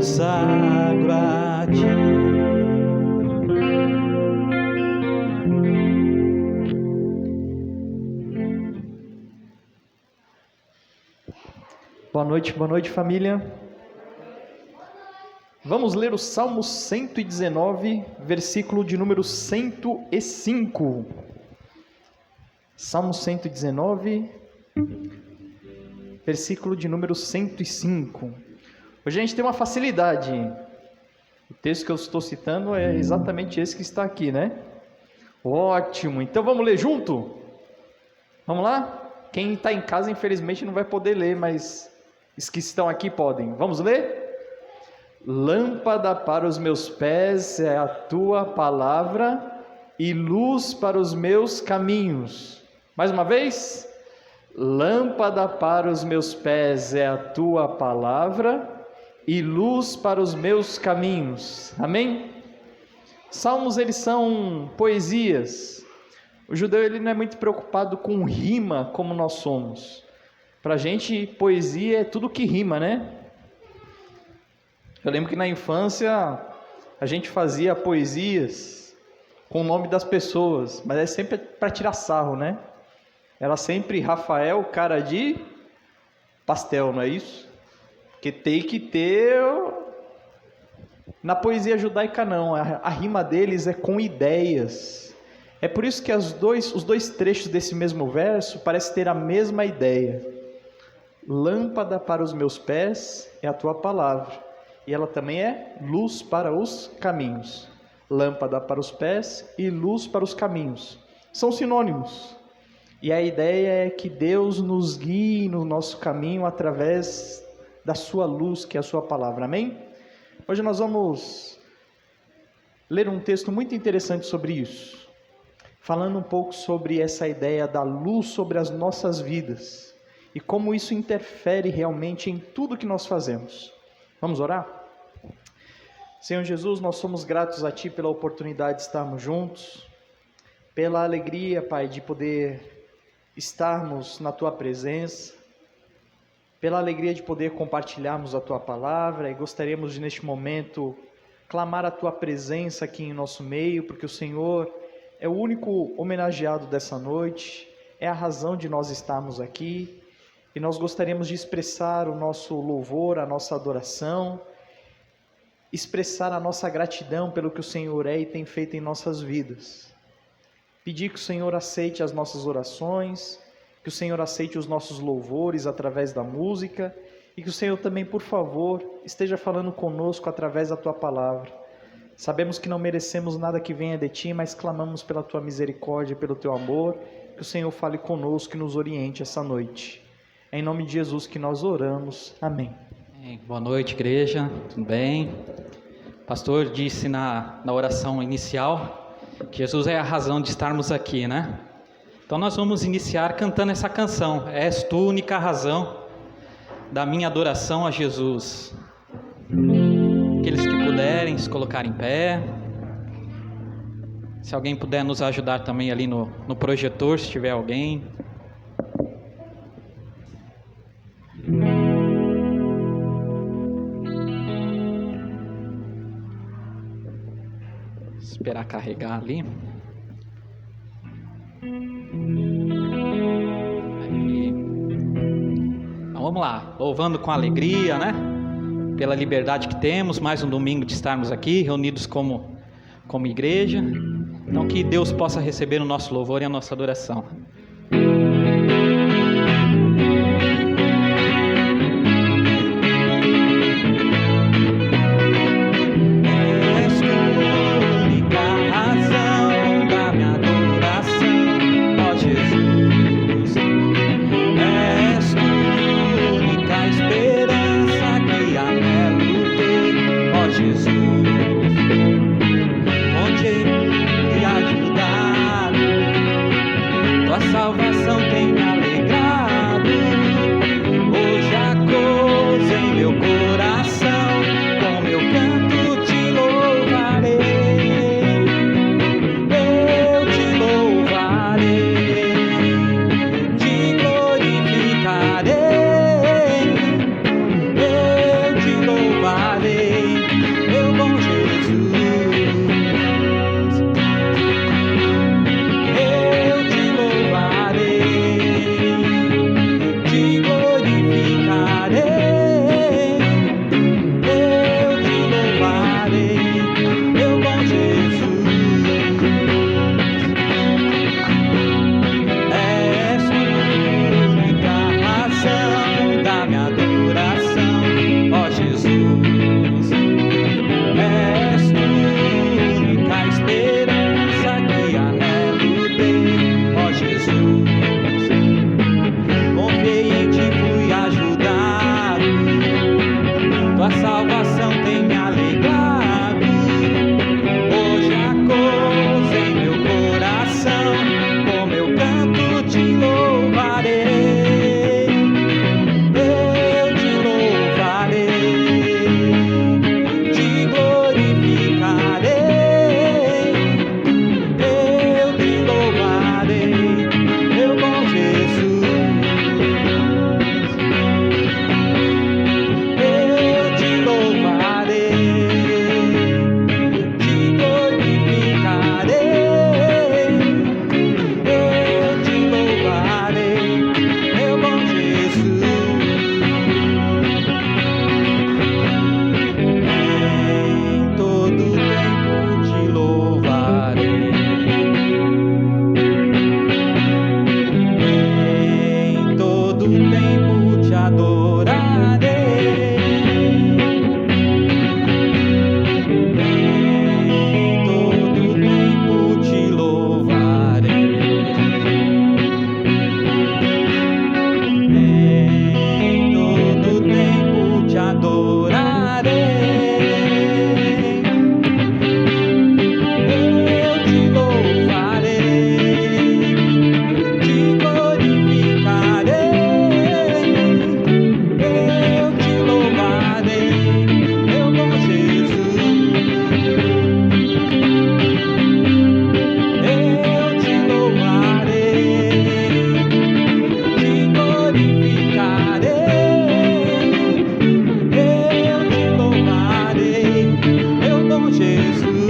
consagro a ti. Boa noite família. Vamos ler o Salmo 119, versículo de número 105. Salmo 119, versículo de número 105. Hoje a gente tem uma facilidade. O texto que eu estou citando é exatamente esse que está aqui, né? Ótimo, então vamos ler junto? Vamos lá? Quem está em casa infelizmente não vai poder ler, mas os que estão aqui podem. Vamos ler? Lâmpada para os meus pés é a tua palavra e luz para os meus caminhos. Mais uma vez. Lâmpada para os meus pés é a tua palavra e luz para os meus caminhos. Amém? Salmos, eles são poesias. O judeu, ele não é muito preocupado com rima como nós somos. Para a gente, poesia é tudo que rima, né? Eu lembro que na infância a gente fazia poesias com o nome das pessoas, mas é sempre para tirar sarro, né? Era sempre Rafael, cara de pastel, não é isso? Porque tem que ter... Na poesia judaica não, a rima deles é com ideias. É por isso que os dois trechos desse mesmo verso parecem ter a mesma ideia. Lâmpada para os meus pés é a tua palavra, e ela também é luz para os caminhos. Lâmpada para os pés e luz para os caminhos. São sinônimos. E a ideia é que Deus nos guie no nosso caminho através da sua luz, que é a sua palavra. Amém? Hoje nós vamos ler um texto muito interessante sobre isso, falando um pouco sobre essa ideia da luz sobre as nossas vidas e como isso interfere realmente em tudo que nós fazemos. Vamos orar? Senhor Jesus, nós somos gratos a Ti pela oportunidade de estarmos juntos, pela alegria, Pai, de poder estarmos na Tua presença, pela alegria de poder compartilharmos a Tua palavra, e gostaríamos de neste momento clamar a Tua presença aqui em nosso meio, porque o Senhor é o único homenageado dessa noite, é a razão de nós estarmos aqui, e nós gostaríamos de expressar o nosso louvor, a nossa adoração, expressar a nossa gratidão pelo que o Senhor é e tem feito em nossas vidas. Pedir que o Senhor aceite as nossas orações, que o Senhor aceite os nossos louvores através da música, e que o Senhor também, por favor, esteja falando conosco através da Tua palavra. Sabemos que não merecemos nada que venha de Ti, mas clamamos pela Tua misericórdia, pelo Teu amor, que o Senhor fale conosco e nos oriente essa noite. É em nome de Jesus que nós oramos. Amém. Boa noite, igreja. Tudo bem? O pastor disse na oração inicial que Jesus é a razão de estarmos aqui, né? Então nós vamos iniciar cantando essa canção. És Tu, única razão da minha adoração a Jesus. Aqueles que puderem se colocar em pé. Se alguém puder nos ajudar também ali no projetor, se tiver alguém. Esperar carregar ali. Aí. Então, vamos lá, louvando com alegria, né? Pela liberdade que temos, mais um domingo de estarmos aqui, reunidos como igreja. Então que Deus possa receber o nosso louvor e a nossa adoração. salvação tem me alegrado. Hoje há gozo em meu coração, com meu canto te louvarei. Eu te louvarei, te glorificarei. Eu te louvarei, meu bom Jesus. Eu te louvarei, te glorificarei. Eu te louvarei, meu bom Jesus. Em todo tempo te louvarei. Em todo tempo te adorarei. Em todo tempo te louvarei. Em todo tempo te adorarei. Eu te louvarei, te glorificarei. Eu te louvarei, meu bom Jesus. Eu te louvarei, te glorificarei. Eu te louvarei, meu bom Jesus.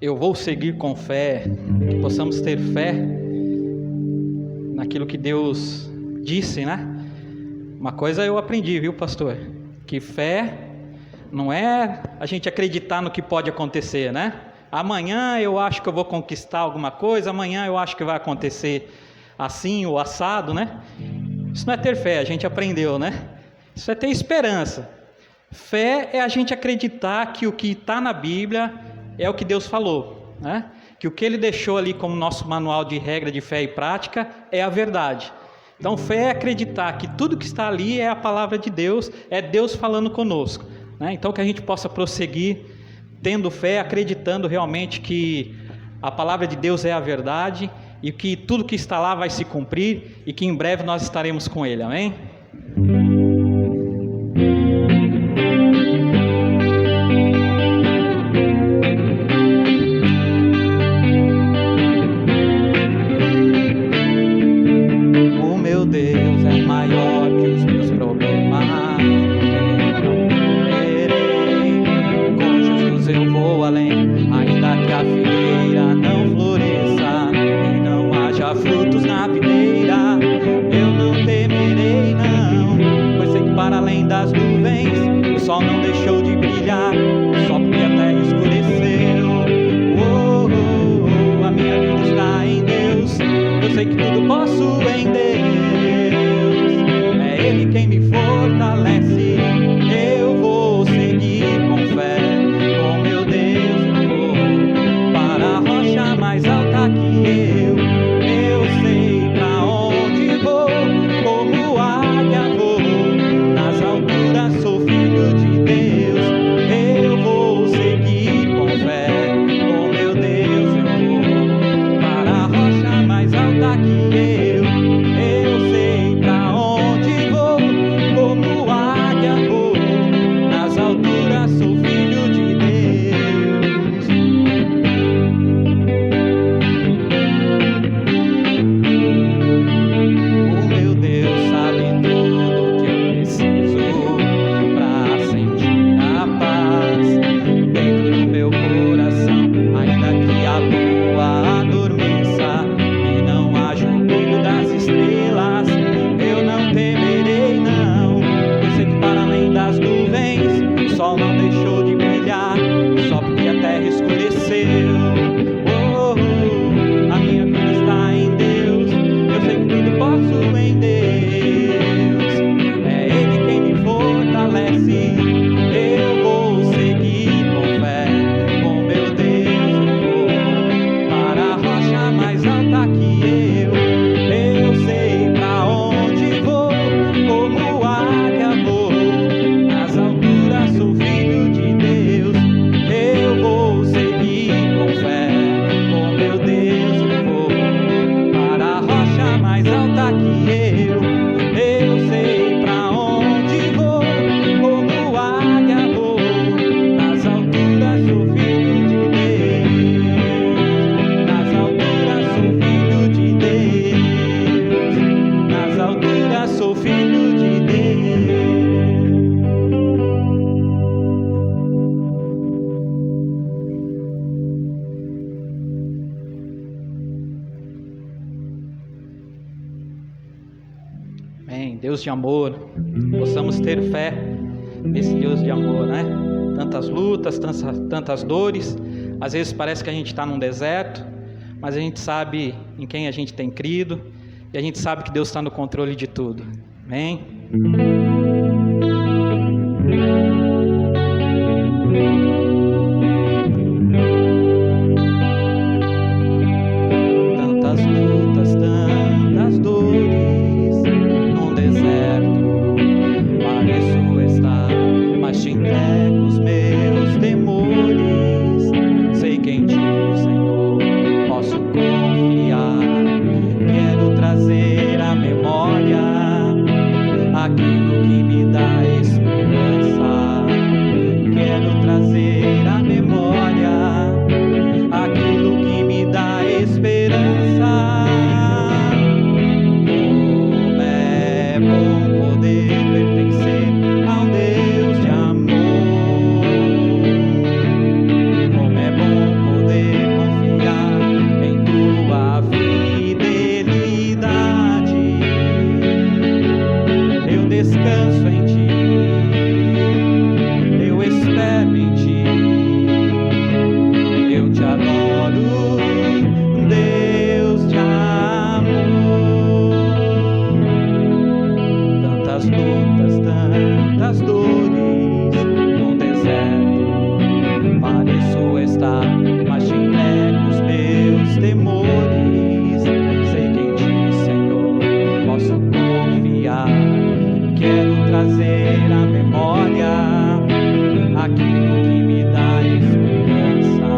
Eu vou seguir com fé, que possamos ter fé naquilo que Deus disse, né? Uma coisa eu aprendi, viu, pastor? Que fé não é a gente acreditar no que pode acontecer, né? Amanhã eu acho que eu vou conquistar alguma coisa, amanhã eu acho que vai acontecer assim ou assado, né? Isso não é ter fé, a gente aprendeu, né? Isso é ter esperança. Fé é a gente acreditar que o que está na Bíblia é o que Deus falou, né? Que o que Ele deixou ali como nosso manual de regra de fé e prática é a verdade. Então fé é acreditar que tudo que está ali é a palavra de Deus, é Deus falando conosco, né? Então que a gente possa prosseguir tendo fé, acreditando realmente que a palavra de Deus é a verdade e que tudo que está lá vai se cumprir e que em breve nós estaremos com Ele, amém? O meu Deus é maior que os meus problemas, eu não temerei. Com Jesus eu vou além, ainda que a figueira não floresça e não haja frutos na videira, eu não temerei não, pois sei que para além das nuvens o sol não deixou de brilhar, só porque a terra escureceu. Oh, oh, oh, a minha vida está em Deus, eu sei que tudo posso em Deus, é Ele quem me fortalece, eu vou seguir com fé, com meu Deus eu vou para a rocha mais alta que eu sei pra onde vou, como águia vou, nas alturas sou filho de Deus, eu vou seguir com fé, com meu Deus eu vou para a rocha mais alta que eu sei pra onde vou, como águia vou, nas repouso em Deus, é Ele quem me fortalece. Eu vou seguir com fé, com meu Deus eu vou para a rocha mais alta que eu sei pra onde vou, como águia vou, nas alturas sou filho de Deus. Eu vou seguir com fé, com meu Deus eu vou para a rocha mais alta que eu sei pra onde vou, como águia vou, nas alturas sou filho de Deus, nas alturas sou filho de Deus, nas alturas sou filho de Deus. Amém. Deus de amor, possamos ter fé nesse Deus de amor, né? Tantas lutas, tantas dores, às vezes parece que a gente está num deserto, mas a gente sabe em quem a gente tem crido e a gente sabe que Deus está no controle de tudo. Amém? Tantas lutas, tantas dores, num deserto pareço estar, mas te entrego os meus temores. Sei que em ti, Senhor, posso confiar. Quero trazer à memória aquilo que me dá esperança. Quero trazer à memória aquilo que me dá esperança. Como é bom poder pertencer ao Deus de amor. Como é bom poder confiar em tua fidelidade. Eu descanso em ti, eu espero em ti, eu te adoro, Deus de amor. Tantas lutas, tantas dores, num deserto pareço estar, mas te entrego os meus temores. Sei que em ti, Senhor, posso confiar. Quero trazer à memória aquilo que me dá esperança.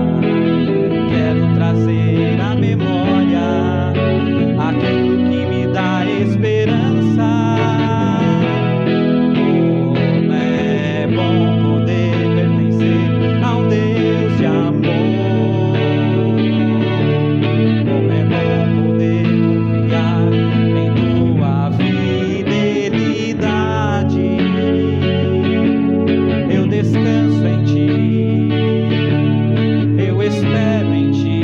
Quero trazer à memória aquilo que me dá esperança. Como é bom poder pertencer ao Deus de amor. Como é bom poder confiar em tua fidelidade. Eu descanso em ti, eu espero em ti,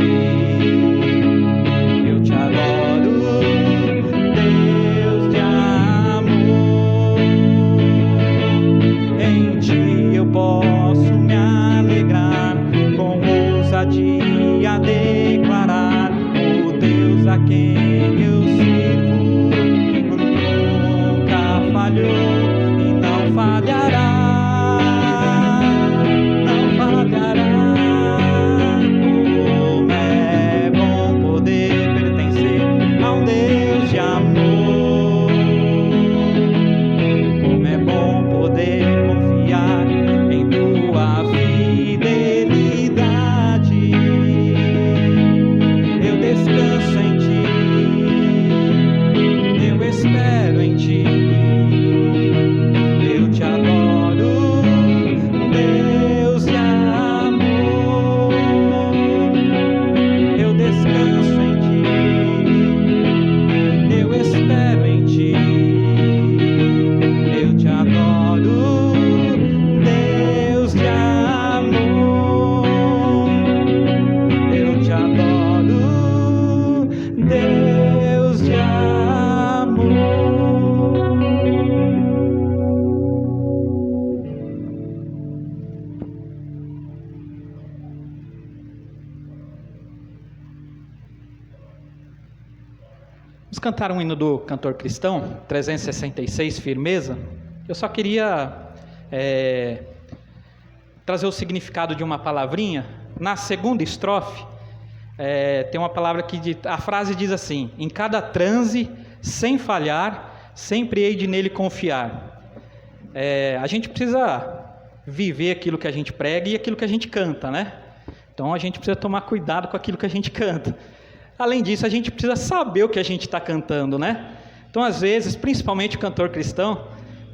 eu te adoro, Deus de amor. Em ti eu posso me alegrar, com ousadia declarar: o Deus a quem eu sirvo nunca falhou e não falhará. Não falhará. Como é bom poder pertencer a um Deus de amor. Como é bom poder confiar em tua fidelidade. Eu descanso em ti, eu espero em ti, eu te adoro, Deus de amor. Eu descanso em ti, eu Vamos cantar um hino do cantor cristão, 366, Firmeza. Eu só queria trazer o significado de uma palavrinha. Na segunda estrofe, tem uma palavra que a frase diz assim: em cada transe, sem falhar, sempre hei de nele confiar. A gente precisa viver aquilo que a gente prega e aquilo que a gente canta, né? Então a gente precisa tomar cuidado com aquilo que a gente canta. Além disso, a gente precisa saber o que a gente está cantando, né? Então, às vezes, principalmente o cantor cristão,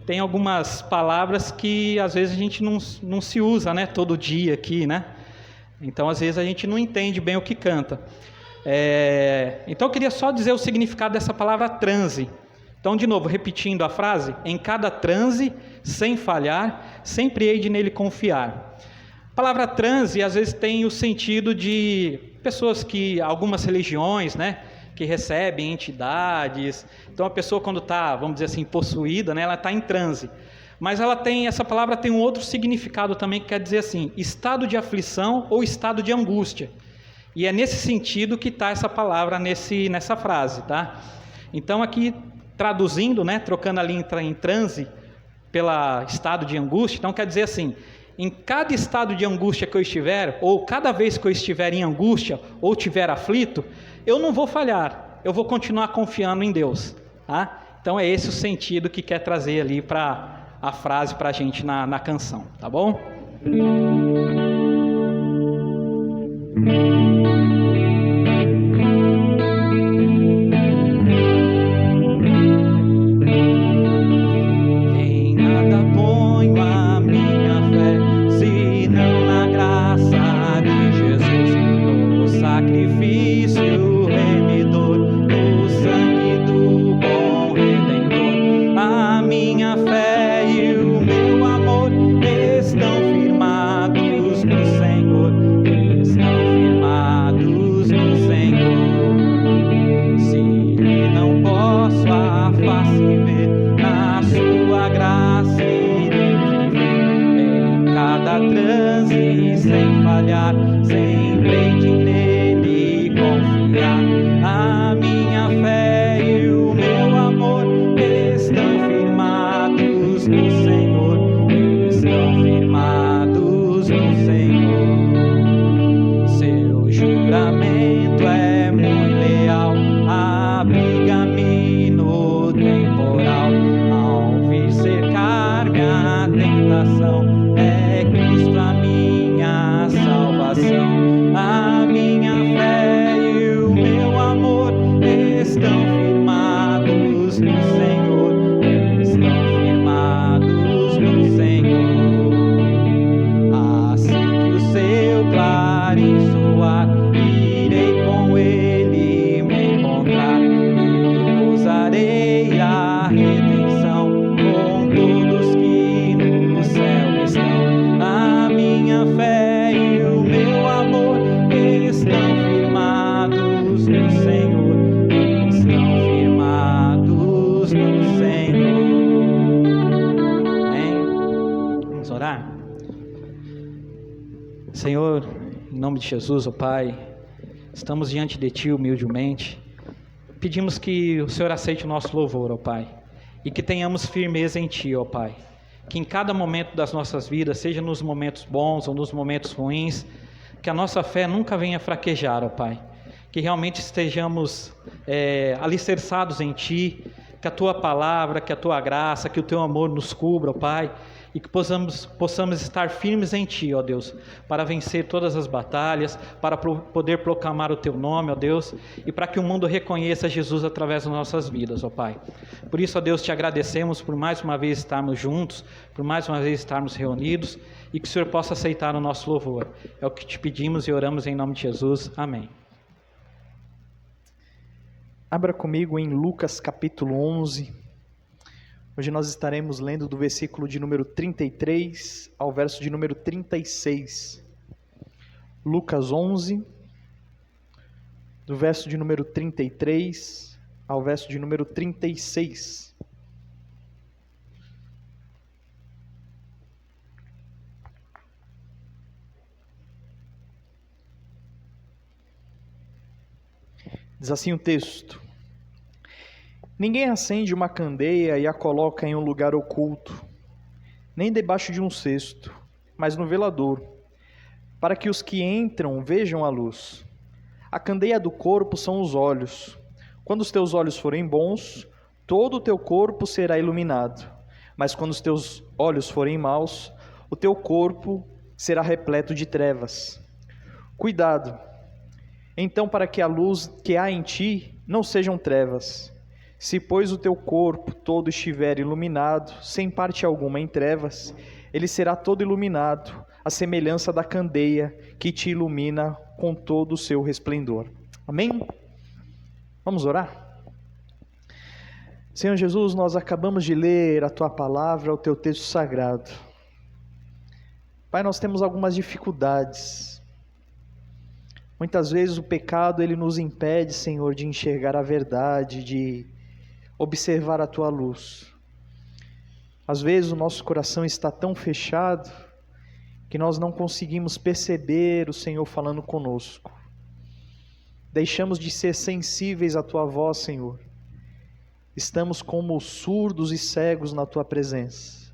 tem algumas palavras que às vezes a gente não se usa, né? Todo dia aqui, né? Então, às vezes a gente não entende bem o que canta. Então, eu queria só dizer o significado dessa palavra transe. Então, de novo, repetindo a frase: em cada transe, sem falhar, sempre hei de nele confiar. A palavra transe, às vezes, tem o sentido de pessoas que, algumas religiões, né, que recebem entidades. Então, a pessoa, quando está, vamos dizer assim, possuída, né, ela está em transe. Mas essa palavra tem um outro significado também, que quer dizer assim: estado de aflição ou estado de angústia. E é nesse sentido que está essa palavra nessa frase, tá? Então, aqui, traduzindo, né, trocando ali em transe pela estado de angústia, então quer dizer assim: em cada estado de angústia que eu estiver, ou cada vez que eu estiver em angústia, ou estiver aflito, eu não vou falhar, eu vou continuar confiando em Deus, tá? Então é esse o sentido que quer trazer ali para a frase para a gente na canção, tá bom? Senhor, em nome de Jesus, ó Pai, estamos diante de Ti humildemente. Pedimos que o Senhor aceite o nosso louvor, ó Pai, e que tenhamos firmeza em Ti, ó Pai. Que em cada momento das nossas vidas, seja nos momentos bons ou nos momentos ruins, que a nossa fé nunca venha fraquejar, ó Pai. Que realmente estejamos alicerçados em Ti, que a Tua palavra, que a Tua graça, que o Teu amor nos cubra, ó Pai, e que possamos estar firmes em Ti, ó Deus, para vencer todas as batalhas, para poder proclamar o Teu nome, ó Deus, e para que o mundo reconheça Jesus através das nossas vidas, ó Pai. Por isso, ó Deus, Te agradecemos por mais uma vez estarmos juntos, por mais uma vez estarmos reunidos, e que o Senhor possa aceitar o nosso louvor. É o que Te pedimos e oramos em nome de Jesus. Amém. Abra comigo em Lucas capítulo 11. Hoje nós estaremos lendo do versículo de número 33 ao verso de número 36. Lucas 11, do verso de número 33 ao verso de número 36. Diz assim o texto: Ninguém acende uma candeia e a coloca em um lugar oculto, nem debaixo de um cesto, mas no velador, para que os que entram vejam a luz. A candeia do corpo são os olhos. Quando os teus olhos forem bons, todo o teu corpo será iluminado. Mas quando os teus olhos forem maus, o teu corpo será repleto de trevas. Cuidado, então, para que a luz que há em ti não sejam trevas. Se, pois, o teu corpo todo estiver iluminado, sem parte alguma em trevas, ele será todo iluminado, à semelhança da candeia que te ilumina com todo o seu resplendor. Amém? Vamos orar? Senhor Jesus, nós acabamos de ler a Tua palavra, o Teu texto sagrado. Pai, nós temos algumas dificuldades. Muitas vezes o pecado, ele nos impede, Senhor, de enxergar a verdade, de observar a Tua luz. Às vezes o nosso coração está tão fechado que nós não conseguimos perceber o Senhor falando conosco. Deixamos de ser sensíveis à Tua voz, Senhor. Estamos como surdos e cegos na Tua presença.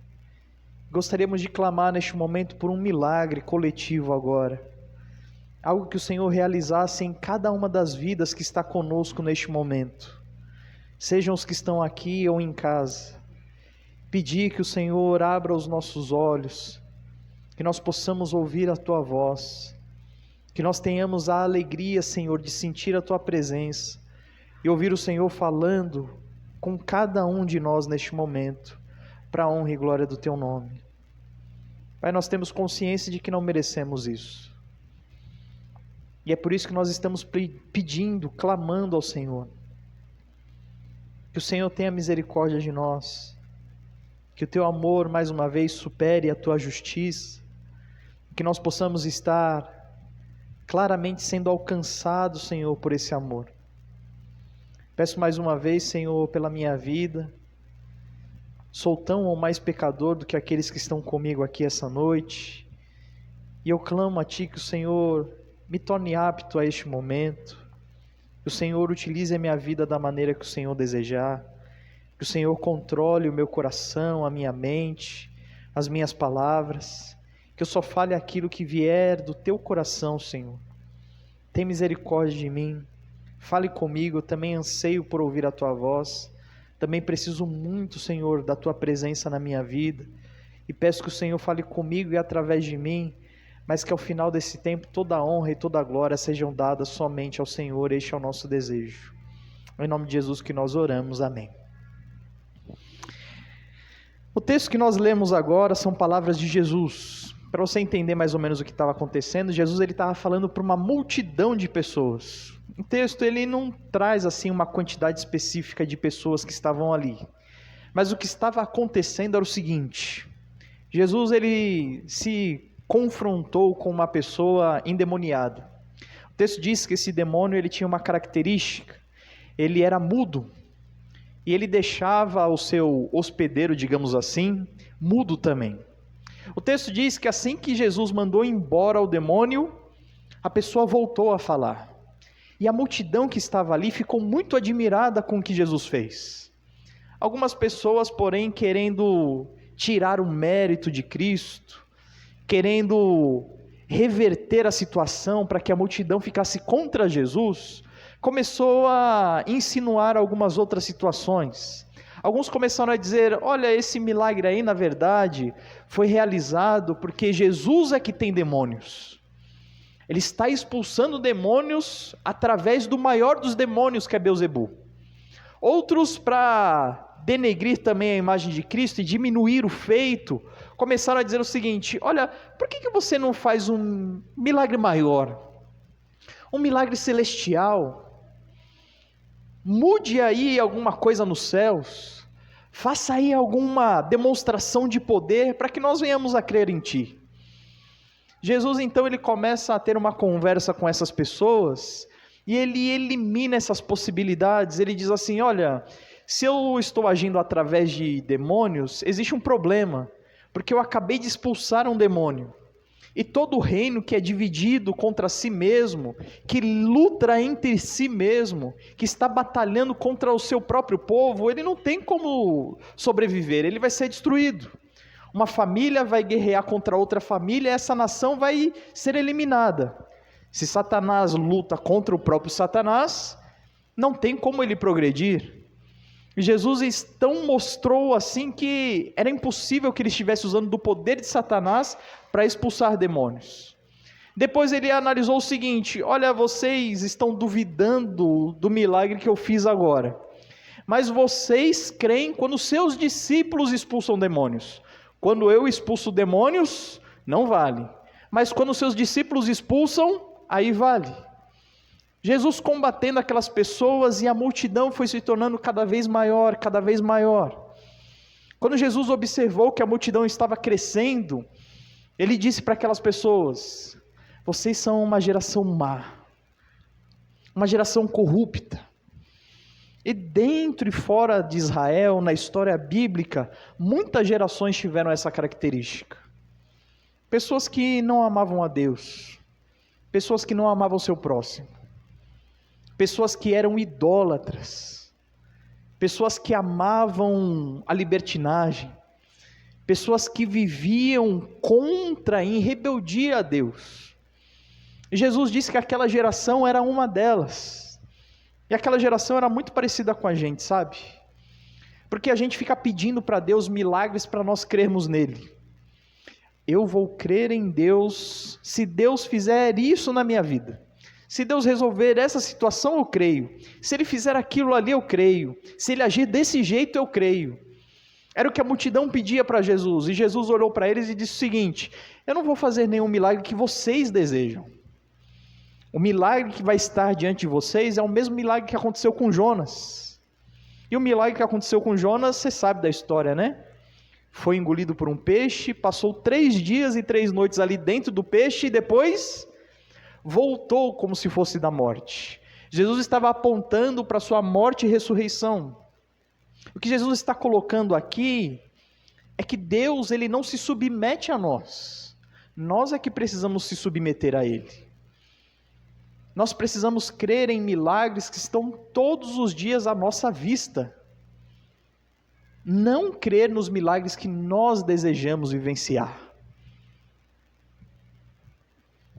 Gostaríamos de clamar neste momento por um milagre coletivo agora. Algo que o Senhor realizasse em cada uma das vidas que está conosco neste momento. Sejam os que estão aqui ou em casa. Pedir que o Senhor abra os nossos olhos, que nós possamos ouvir a Tua voz, que nós tenhamos a alegria, Senhor, de sentir a Tua presença e ouvir o Senhor falando com cada um de nós neste momento, para a honra e glória do Teu nome. Pai, nós temos consciência de que não merecemos isso. E é por isso que nós estamos pedindo, clamando ao Senhor. Que o Senhor tenha misericórdia de nós. Que o Teu amor, mais uma vez, supere a Tua justiça. Que nós possamos estar claramente sendo alcançados, Senhor, por esse amor. Peço mais uma vez, Senhor, pela minha vida. Sou tão ou mais pecador do que aqueles que estão comigo aqui essa noite. E eu clamo a Ti que o Senhor me torne apto a este momento. Que o Senhor utilize a minha vida da maneira que o Senhor desejar. Que o Senhor controle o meu coração, a minha mente, as minhas palavras. Que eu só fale aquilo que vier do Teu coração, Senhor. Tem misericórdia de mim. Fale comigo, eu também anseio por ouvir a Tua voz. Também preciso muito, Senhor, da Tua presença na minha vida. E peço que o Senhor fale comigo e através de mim, mas que ao final desse tempo toda a honra e toda a glória sejam dadas somente ao Senhor. Este é o nosso desejo. Em nome de Jesus que nós oramos. Amém. O texto que nós lemos agora são palavras de Jesus. Para você entender mais ou menos o que estava acontecendo, Jesus estava falando para uma multidão de pessoas. O texto ele não traz assim uma quantidade específica de pessoas que estavam ali. Mas o que estava acontecendo era o seguinte: Jesus ele se confrontou com uma pessoa endemoniada. O texto diz que esse demônio ele tinha uma característica: ele era mudo. E ele deixava o seu hospedeiro, digamos assim, mudo também. O texto diz que assim que Jesus mandou embora o demônio, a pessoa voltou a falar. E a multidão que estava ali ficou muito admirada com o que Jesus fez. Algumas pessoas, porém, querendo tirar o mérito de Cristo, querendo reverter a situação para que a multidão ficasse contra Jesus, começou a insinuar algumas outras situações. Alguns começaram a dizer: olha, esse milagre aí, na verdade, foi realizado porque Jesus é que tem demônios. Ele está expulsando demônios através do maior dos demônios, que é Beelzebu. Outros, para denegrir também a imagem de Cristo e diminuir o feito, começaram a dizer o seguinte: olha, por que você não faz um milagre maior? Um milagre celestial? Mude aí alguma coisa nos céus, faça aí alguma demonstração de poder para que nós venhamos a crer em Ti. Jesus então ele começa a ter uma conversa com essas pessoas e ele elimina essas possibilidades. Ele diz assim: olha, se eu estou agindo através de demônios, existe um problema, porque eu acabei de expulsar um demônio. E todo reino que é dividido contra si mesmo, que luta entre si mesmo, que está batalhando contra o seu próprio povo, ele não tem como sobreviver, ele vai ser destruído. Uma família vai guerrear contra outra família, essa nação vai ser eliminada. Se Satanás luta contra o próprio Satanás, não tem como ele progredir. E Jesus então mostrou assim que era impossível que ele estivesse usando do poder de Satanás para expulsar demônios. Depois ele analisou o seguinte: olha, vocês estão duvidando do milagre que eu fiz agora, mas vocês creem quando seus discípulos expulsam demônios. Quando eu expulso demônios, não vale, mas quando seus discípulos expulsam, aí vale. Jesus combatendo aquelas pessoas e a multidão foi se tornando cada vez maior, cada vez maior. Quando Jesus observou que a multidão estava crescendo, ele disse para aquelas pessoas: vocês são uma geração má, uma geração corrupta. E dentro e fora de Israel, na história bíblica, muitas gerações tiveram essa característica. Pessoas que não amavam a Deus, pessoas que não amavam o seu próximo, pessoas que eram idólatras, pessoas que amavam a libertinagem, pessoas que viviam contra, em rebeldia a Deus. E Jesus disse que aquela geração era uma delas, e aquela geração era muito parecida com a gente, sabe? Porque a gente fica pedindo para Deus milagres para nós crermos nele. Eu vou crer em Deus se Deus fizer isso na minha vida. Se Deus resolver essa situação, eu creio. Se Ele fizer aquilo ali, eu creio. Se Ele agir desse jeito, eu creio. Era o que a multidão pedia para Jesus. E Jesus olhou para eles e disse o seguinte: eu não vou fazer nenhum milagre que vocês desejam. O milagre que vai estar diante de vocês é o mesmo milagre que aconteceu com Jonas. E o milagre que aconteceu com Jonas, você sabe da história, né? Foi engolido por um peixe, passou 3 dias e 3 noites ali dentro do peixe e depois voltou como se fosse da morte. Jesus estava apontando para a sua morte e ressurreição. O que Jesus está colocando aqui é que Deus, Ele não se submete a nós. Nós é que precisamos se submeter a Ele. Nós precisamos crer em milagres que estão todos os dias à nossa vista. Não crer nos milagres que nós desejamos vivenciar.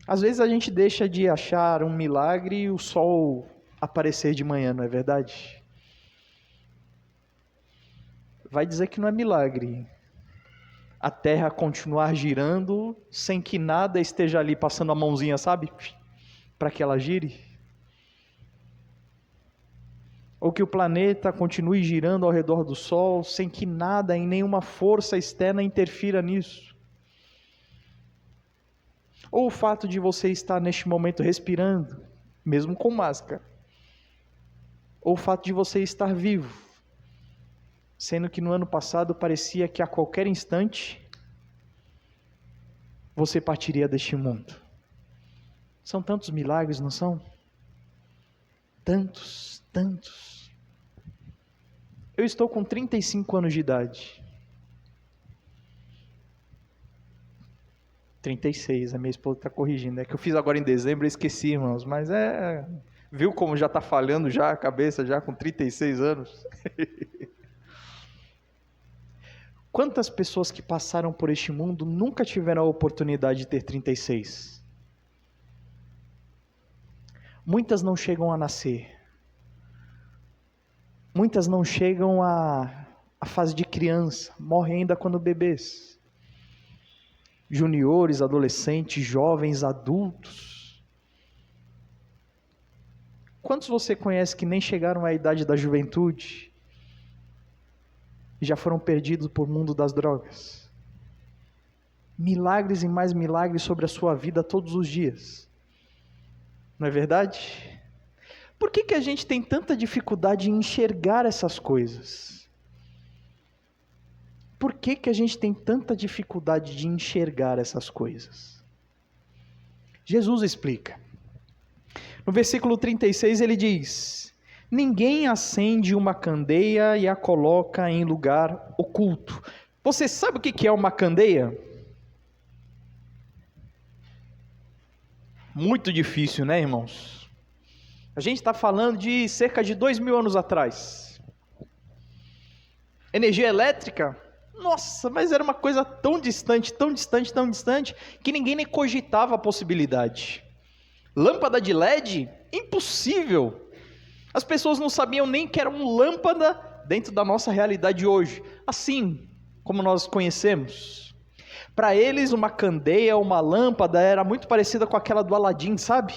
Às vezes a gente deixa de achar um milagre e o sol aparecer de manhã, não é verdade? Vai dizer que não é milagre a terra continuar girando sem que nada esteja ali passando a mãozinha, sabe? Para que ela gire. Ou que o planeta continue girando ao redor do sol sem que nada e nenhuma força externa interfira nisso. Ou o fato de você estar neste momento respirando, mesmo com máscara. Ou o fato de você estar vivo, sendo que no ano passado parecia que a qualquer instante você partiria deste mundo. São tantos milagres, não são? Tantos, tantos. Eu estou com 35 anos de idade. 36, a minha esposa está corrigindo. É que eu fiz agora em dezembro, eu esqueci, irmãos. Mas viu como já está falhando já a cabeça, já com 36 anos? Quantas pessoas que passaram por este mundo nunca tiveram a oportunidade de ter 36? Muitas não chegam a nascer. Muitas não chegam à fase de criança, morrem ainda quando bebês. Juniores, adolescentes, jovens, adultos. Quantos você conhece que nem chegaram à idade da juventude e já foram perdidos por mundo das drogas? Milagres e mais milagres sobre a sua vida todos os dias. Não é verdade? Por que a gente tem tanta dificuldade em enxergar essas coisas? Por que a gente tem tanta dificuldade de enxergar essas coisas? Jesus explica. No versículo 36 ele diz: ninguém acende uma candeia e a coloca em lugar oculto. Você sabe o que é uma candeia? Muito difícil, né, irmãos? A gente está falando de cerca de 2000 anos atrás. Energia elétrica? Nossa, mas era uma coisa tão distante, tão distante, tão distante, que ninguém nem cogitava a possibilidade. Lâmpada de LED? Impossível! As pessoas não sabiam nem que era uma lâmpada dentro da nossa realidade hoje, assim como nós conhecemos. Para eles, uma candeia, uma lâmpada era muito parecida com aquela do Aladim, sabe?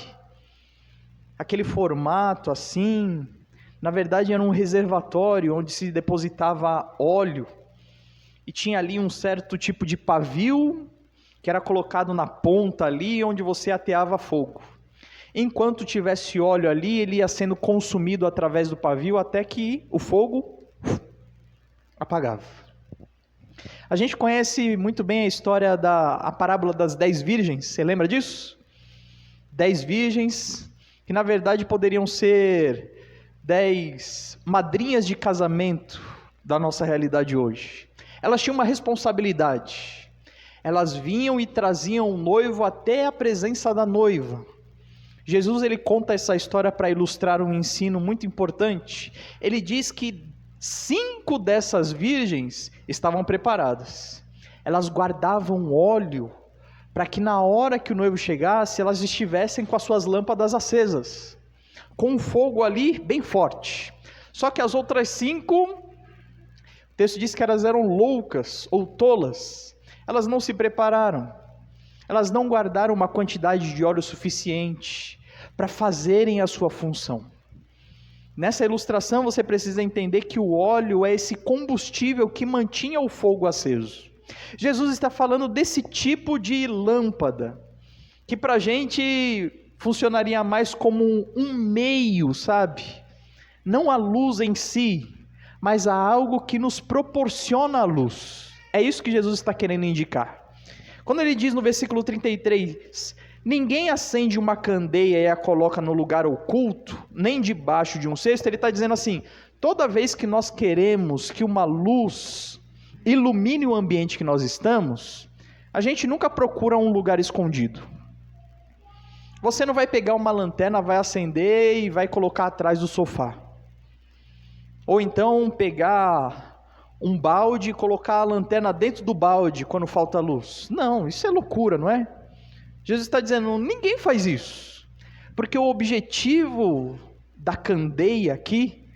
Aquele formato assim, na verdade era um reservatório onde se depositava óleo, e tinha ali um certo tipo de pavio, que era colocado na ponta ali, onde você ateava fogo. Enquanto tivesse óleo ali, ele ia sendo consumido através do pavio, até que o fogo apagava. A gente conhece muito bem a história a parábola das 10 virgens, você lembra disso? 10 virgens, que na verdade poderiam ser 10 madrinhas de casamento da nossa realidade hoje. Elas tinham uma responsabilidade, elas vinham e traziam o noivo até a presença da noiva. Jesus ele conta essa história para ilustrar um ensino muito importante. Ele diz que 5 dessas virgens estavam preparadas, elas guardavam óleo, para que na hora que o noivo chegasse, elas estivessem com as suas lâmpadas acesas, com um fogo ali bem forte. Só que as outras 5, o texto diz que elas eram loucas ou tolas, elas não se prepararam, elas não guardaram uma quantidade de óleo suficiente para fazerem a sua função. Nessa ilustração você precisa entender que o óleo é esse combustível que mantinha o fogo aceso. Jesus está falando desse tipo de lâmpada, que para a gente funcionaria mais como um meio, sabe? Não a luz em si, mas a algo que nos proporciona a luz. É isso que Jesus está querendo indicar. Quando ele diz no versículo 33, ninguém acende uma candeia e a coloca no lugar oculto, nem debaixo de um cesto, ele está dizendo assim, toda vez que nós queremos que uma luz ilumine o ambiente que nós estamos, a gente nunca procura um lugar escondido. Você não vai pegar uma lanterna, vai acender e vai colocar atrás do sofá. Ou então pegar um balde e colocar a lanterna dentro do balde quando falta luz. Não, isso é loucura, não é? Jesus está dizendo, ninguém faz isso. Porque o objetivo da candeia aqui,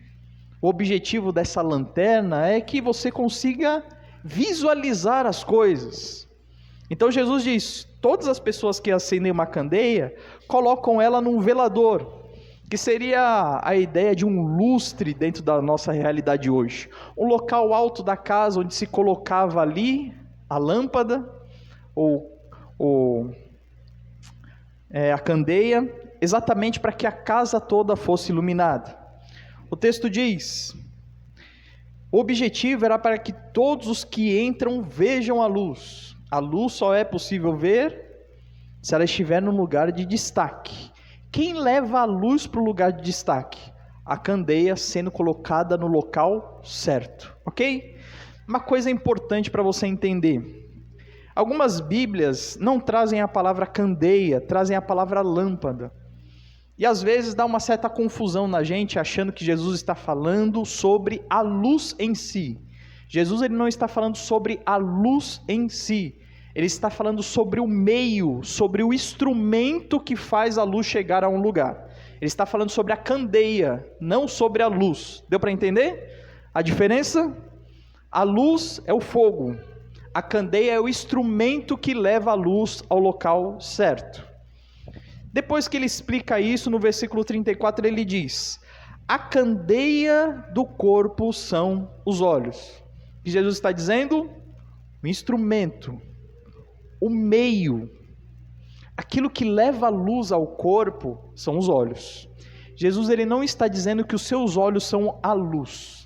o objetivo dessa lanterna é que você consiga visualizar as coisas. Então Jesus diz, todas as pessoas que acendem uma candeia, colocam ela num velador, que seria a ideia de um lustre dentro da nossa realidade hoje. Um local alto da casa onde se colocava ali a lâmpada ou a candeia, exatamente para que a casa toda fosse iluminada. O texto diz, o objetivo era para que todos os que entram vejam a luz. A luz só é possível ver se ela estiver num lugar de destaque. Quem leva a luz para o lugar de destaque? A candeia sendo colocada no local certo, ok? Uma coisa importante para você entender. Algumas bíblias não trazem a palavra candeia, trazem a palavra lâmpada. E às vezes dá uma certa confusão na gente, achando que Jesus está falando sobre a luz em si. Jesus ele não está falando sobre a luz em si. Ele está falando sobre o meio, sobre o instrumento que faz a luz chegar a um lugar. Ele está falando sobre a candeia, não sobre a luz. Deu para entender a diferença? A luz é o fogo. A candeia é o instrumento que leva a luz ao local certo. Depois que ele explica isso, no versículo 34 ele diz, a candeia do corpo são os olhos. O que Jesus está dizendo? O instrumento, o meio, aquilo que leva a luz ao corpo são os olhos. Jesus ele não está dizendo que os seus olhos são a luz.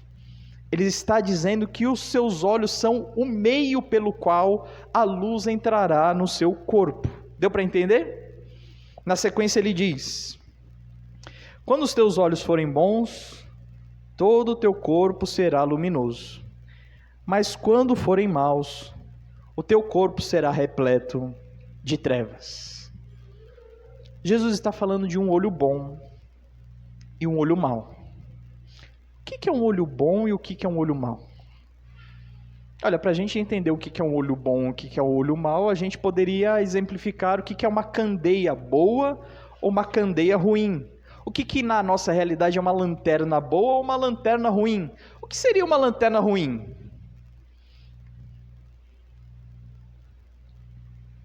Ele está dizendo que os seus olhos são o meio pelo qual a luz entrará no seu corpo. Deu para entender? Na sequência ele diz, quando os teus olhos forem bons, todo o teu corpo será luminoso. Mas quando forem maus, o teu corpo será repleto de trevas. Jesus está falando de um olho bom e um olho mau. O que é um olho bom e o que é um olho mau? Olha, para a gente entender o que é um olho bom e o que é um olho mau, a gente poderia exemplificar o que é uma candeia boa ou uma candeia ruim. O que na nossa realidade é uma lanterna boa ou uma lanterna ruim? O que seria uma lanterna ruim?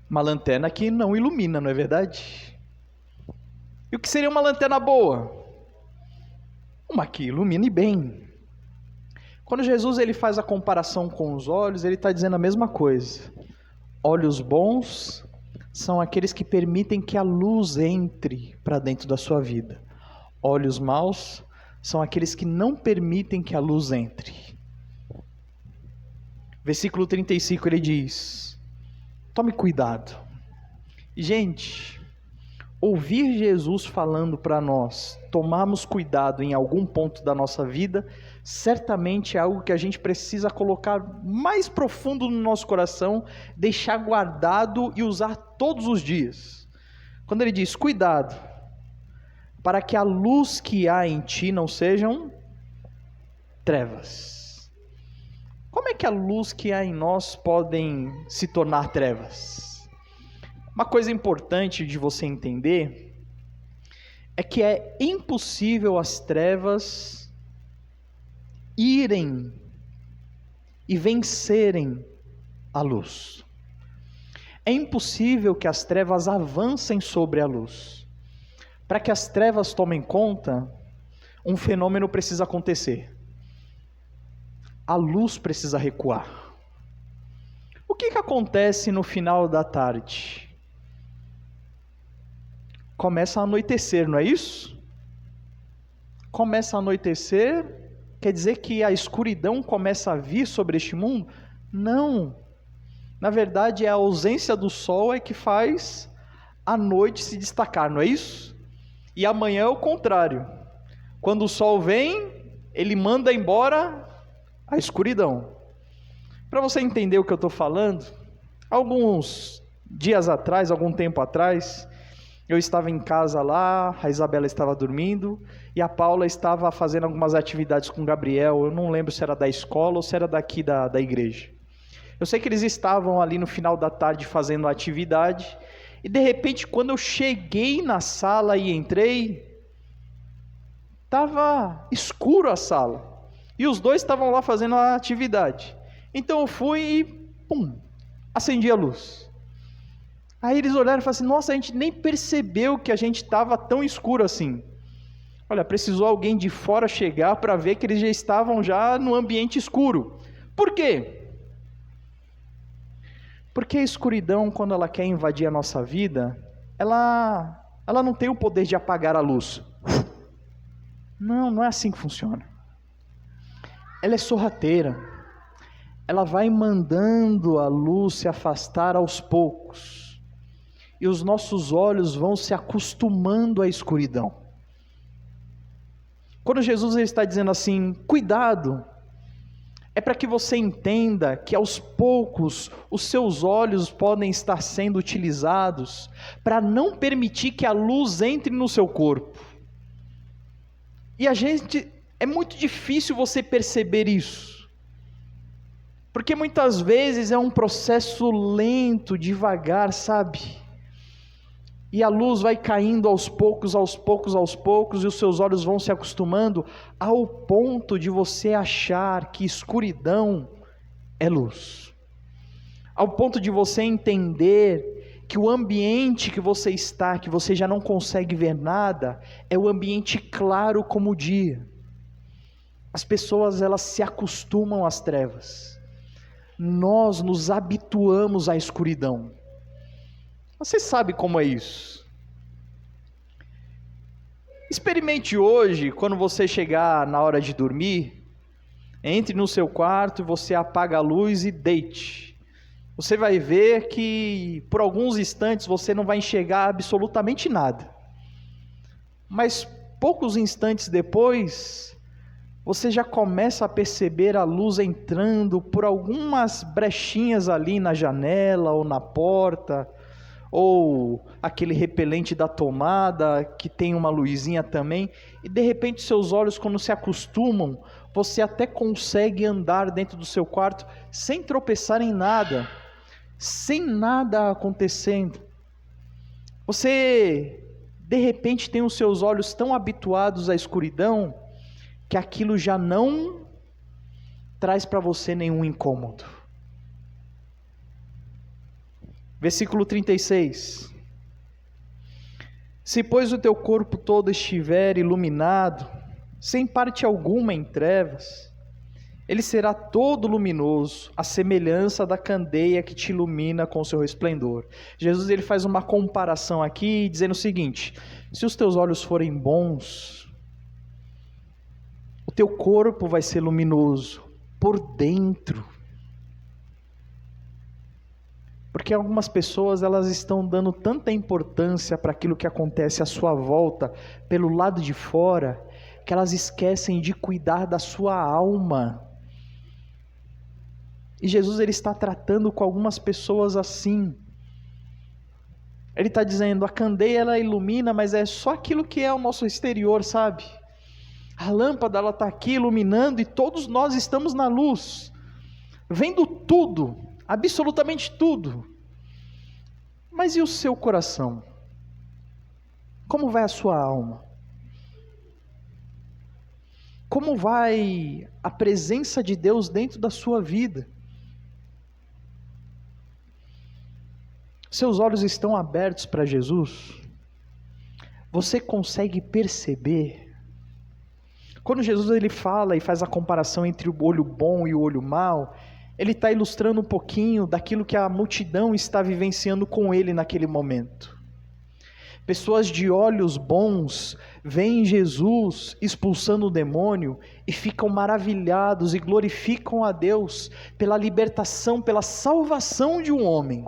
Uma lanterna que não ilumina, não é verdade? E o que seria uma lanterna boa? Uma que ilumine bem. Quando Jesus ele faz a comparação com os olhos, ele está dizendo a mesma coisa. Olhos bons são aqueles que permitem que a luz entre para dentro da sua vida. Olhos maus são aqueles que não permitem que a luz entre. Versículo 35 ele diz: tome cuidado. Gente, ouvir Jesus falando para nós tomarmos cuidado em algum ponto da nossa vida, certamente é algo que a gente precisa colocar mais profundo no nosso coração, deixar guardado e usar todos os dias. Quando ele diz, cuidado, para que a luz que há em ti não sejam trevas. Como é que a luz que há em nós podem se tornar trevas? Uma coisa importante de você entender é que é impossível as trevas irem e vencerem a luz. É impossível que as trevas avancem sobre a luz. Para que as trevas tomem conta, um fenômeno precisa acontecer. A luz precisa recuar. O que acontece no final da tarde? Começa a anoitecer, não é isso? Começa a anoitecer, quer dizer que a escuridão começa a vir sobre este mundo? Não. Na verdade, é a ausência do sol é que faz a noite se destacar, não é isso? E amanhã é o contrário. Quando o sol vem, ele manda embora a escuridão. Para você entender o que eu estou falando, alguns dias atrás, algum tempo atrás, eu estava em casa lá, a Isabela estava dormindo e a Paula estava fazendo algumas atividades com o Gabriel. Eu não lembro se era da escola ou se era daqui da igreja. Eu sei que eles estavam ali no final da tarde fazendo a atividade e de repente quando eu cheguei na sala e entrei, estava escuro a sala e os dois estavam lá fazendo a atividade. Então eu fui e pum, acendi a luz. Aí eles olharam e falaram assim, nossa, a gente nem percebeu que a gente estava tão escuro assim. Olha, precisou alguém de fora chegar para ver que eles já estavam já no ambiente escuro. Por quê? Porque a escuridão, quando ela quer invadir a nossa vida, ela não tem o poder de apagar a luz. Não é assim que funciona. Ela é sorrateira. Ela vai mandando a luz se afastar aos poucos. E os nossos olhos vão se acostumando à escuridão. Quando Jesus está dizendo assim, cuidado, é para que você entenda que aos poucos os seus olhos podem estar sendo utilizados para não permitir que a luz entre no seu corpo. E é muito difícil você perceber isso. Porque muitas vezes é um processo lento, devagar, sabe? E a luz vai caindo aos poucos, e os seus olhos vão se acostumando ao ponto de você achar que escuridão é luz. Ao ponto de você entender que o ambiente que você está, que você já não consegue ver nada, é o ambiente claro como o dia. As pessoas, elas se acostumam às trevas. Nós nos habituamos à escuridão. Você sabe como é isso? Experimente hoje, quando você chegar na hora de dormir, entre no seu quarto, você apaga a luz e deite. Você vai ver que por alguns instantes você não vai enxergar absolutamente nada. Mas poucos instantes depois, você já começa a perceber a luz entrando por algumas brechinhas ali na janela ou na porta, ou aquele repelente da tomada que tem uma luzinha também, e de repente seus olhos, quando se acostumam, você até consegue andar dentro do seu quarto sem tropeçar em nada, sem nada acontecendo. Você de repente tem os seus olhos tão habituados à escuridão que aquilo já não traz para você nenhum incômodo. Versículo 36. Se pois o teu corpo todo estiver iluminado, sem parte alguma em trevas, ele será todo luminoso, à semelhança da candeia que te ilumina com seu resplendor. Jesus ele faz uma comparação aqui, dizendo o seguinte: se os teus olhos forem bons, o teu corpo vai ser luminoso por dentro. Porque algumas pessoas elas estão dando tanta importância para aquilo que acontece à sua volta, pelo lado de fora, que elas esquecem de cuidar da sua alma. E Jesus ele está tratando com algumas pessoas assim. Ele está dizendo, a candeia ela ilumina, mas é só aquilo que é o nosso exterior, sabe? A lâmpada ela está aqui iluminando e todos nós estamos na luz, vendo tudo, absolutamente tudo. Mas e o seu coração? Como vai a sua alma? Como vai a presença de Deus dentro da sua vida? Seus olhos estão abertos para Jesus? Você consegue perceber? Quando Jesus ele fala e faz a comparação entre o olho bom e o olho mau, ele está ilustrando um pouquinho daquilo que a multidão está vivenciando com ele naquele momento. Pessoas de olhos bons veem Jesus expulsando o demônio e ficam maravilhados e glorificam a Deus pela libertação, pela salvação de um homem.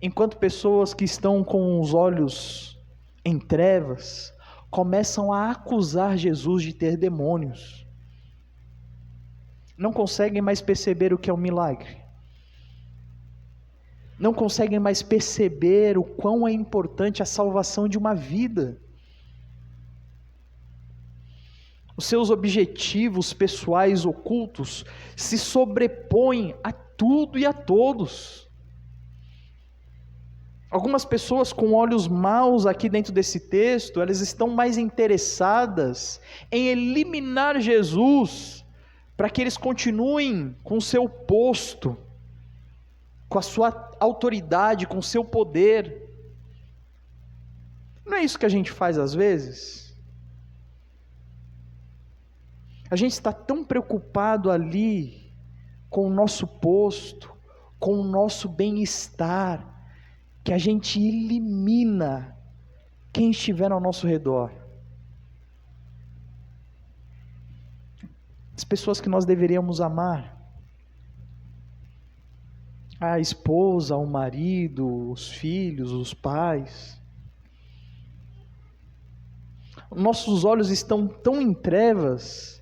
Enquanto pessoas que estão com os olhos em trevas começam a acusar Jesus de ter demônios. Não conseguem mais perceber o que é um milagre. Não conseguem mais perceber o quão é importante a salvação de uma vida. Os seus objetivos pessoais ocultos se sobrepõem a tudo e a todos. Algumas pessoas com olhos maus aqui dentro desse texto, elas estão mais interessadas em eliminar Jesus, para que eles continuem com o seu posto, com a sua autoridade, com o seu poder. Não é isso que a gente faz às vezes? A gente está tão preocupado ali com o nosso posto, com o nosso bem-estar, que a gente elimina quem estiver ao nosso redor. As pessoas que nós deveríamos amar. A esposa, o marido, os filhos, os pais. Nossos olhos estão tão em trevas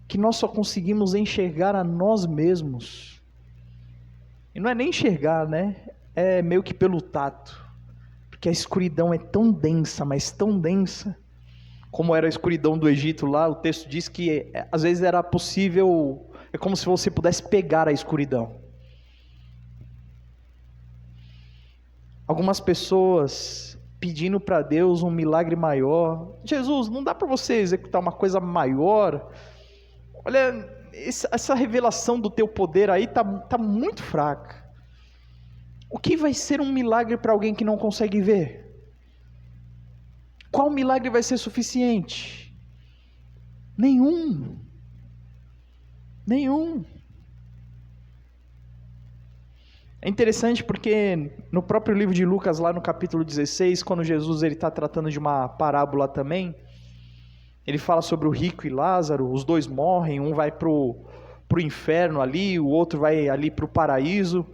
que nós só conseguimos enxergar a nós mesmos. E não é nem enxergar, né? É meio que pelo tato, porque a escuridão é tão densa, mas tão densa, como era a escuridão do Egito lá. O texto diz que às vezes era possível, é como se você pudesse pegar a escuridão. Algumas pessoas pedindo para Deus um milagre maior. Jesus, não dá para você executar uma coisa maior? Olha, essa revelação do teu poder aí tá muito fraca. O que vai ser um milagre para alguém que não consegue ver? Qual milagre vai ser suficiente? Nenhum. É interessante porque no próprio livro de Lucas, lá no capítulo 16, quando Jesus está tratando de uma parábola também, ele fala sobre o rico e Lázaro, os dois morrem, um vai para o inferno ali, o outro vai ali para o paraíso.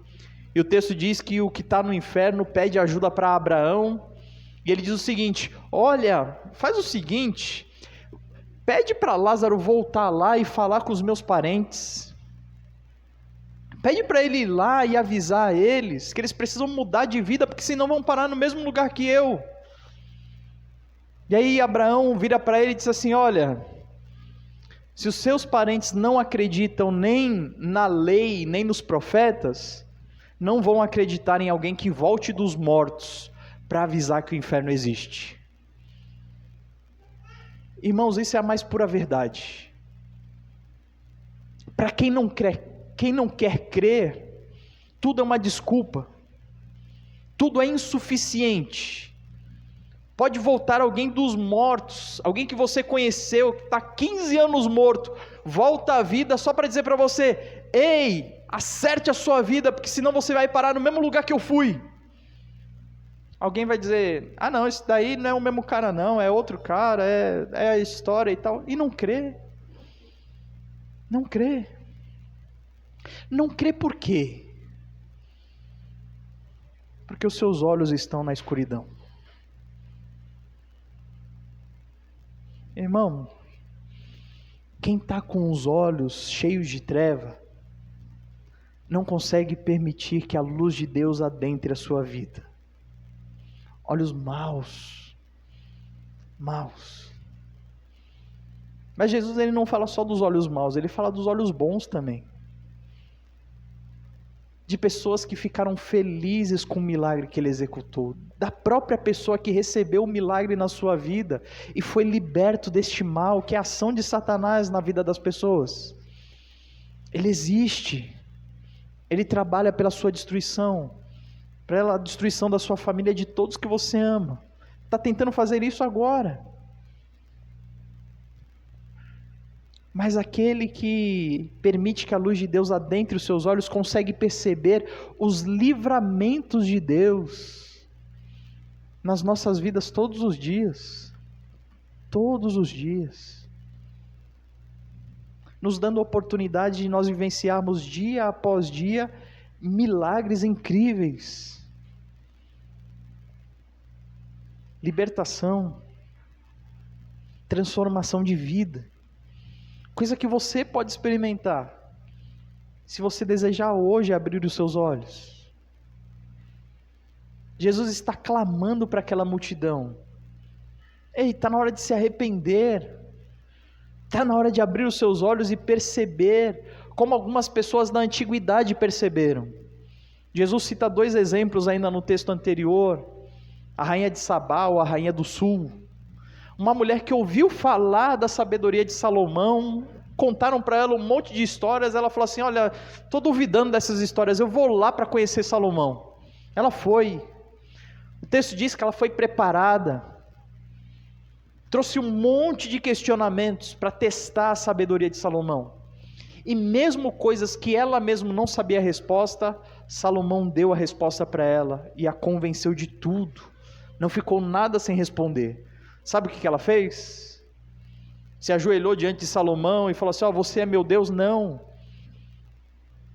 E o texto diz que o que está no inferno pede ajuda para Abraão. E ele diz o seguinte: olha, faz o seguinte, pede para Lázaro voltar lá e falar com os meus parentes, Pede para ele ir lá e avisar eles que eles precisam mudar de vida, porque senão vão parar no mesmo lugar que eu. E aí Abraão vira para ele e diz assim: olha, se os seus parentes não acreditam nem na lei, nem nos profetas, não vão acreditar em alguém que volte dos mortos para avisar que o inferno existe. Irmãos, isso é a mais pura verdade. Para quem não quer crer, tudo é uma desculpa, tudo é insuficiente. Pode voltar alguém dos mortos, alguém que você conheceu, que está 15 anos morto, volta à vida só para dizer para você: ei, acerte a sua vida, porque senão você vai parar no mesmo lugar que eu fui. Alguém vai dizer: ah não, esse daí não é o mesmo cara não, é outro cara, é a história e tal, e não crê. Não crê. Não crê por quê? Porque os seus olhos estão na escuridão. Irmão, quem está com os olhos cheios de treva, não consegue permitir que a luz de Deus adentre a sua vida. Olhos maus. Mas Jesus, ele não fala só dos olhos maus, ele fala dos olhos bons também. De pessoas que ficaram felizes com o milagre que ele executou, da própria pessoa que recebeu o milagre na sua vida e foi liberto deste mal, que é a ação de Satanás na vida das pessoas. Ele existe, ele trabalha pela sua destruição, pela destruição da sua família, de todos que você ama. Está tentando fazer isso agora. Mas aquele que permite que a luz de Deus adentre os seus olhos, consegue perceber os livramentos de Deus nas nossas vidas todos os dias. Todos os dias. Nos dando a oportunidade de nós vivenciarmos dia após dia milagres incríveis. Libertação. Transformação de vida. Coisa que você pode experimentar, se você desejar hoje abrir os seus olhos. Jesus está clamando para aquela multidão: ei, está na hora de se arrepender, está na hora de abrir os seus olhos e perceber, como algumas pessoas na antiguidade perceberam. Jesus cita 2 exemplos ainda no texto anterior: a rainha de Sabá ou a rainha do sul. Uma mulher que ouviu falar da sabedoria de Salomão, contaram para ela um monte de histórias, ela falou assim: olha, estou duvidando dessas histórias, eu vou lá para conhecer Salomão. Ela foi, o texto diz que ela foi preparada, trouxe um monte de questionamentos para testar a sabedoria de Salomão, e mesmo coisas que ela mesma não sabia a resposta, Salomão deu a resposta para ela, e a convenceu de tudo, não ficou nada sem responder. Sabe o que ela fez? Se ajoelhou diante de Salomão e falou assim: você é meu Deus? Não.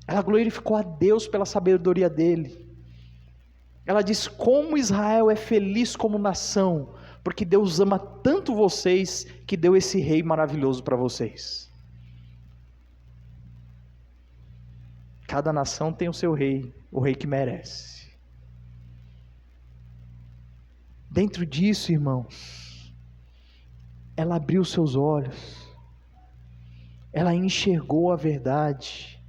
Ela glorificou a Deus pela sabedoria dele. Ela diz: como Israel é feliz como nação, porque Deus ama tanto vocês, que deu esse rei maravilhoso para vocês. Cada nação tem o seu rei, o rei que merece. Dentro disso, irmãos, ela abriu seus olhos, ela enxergou a verdade,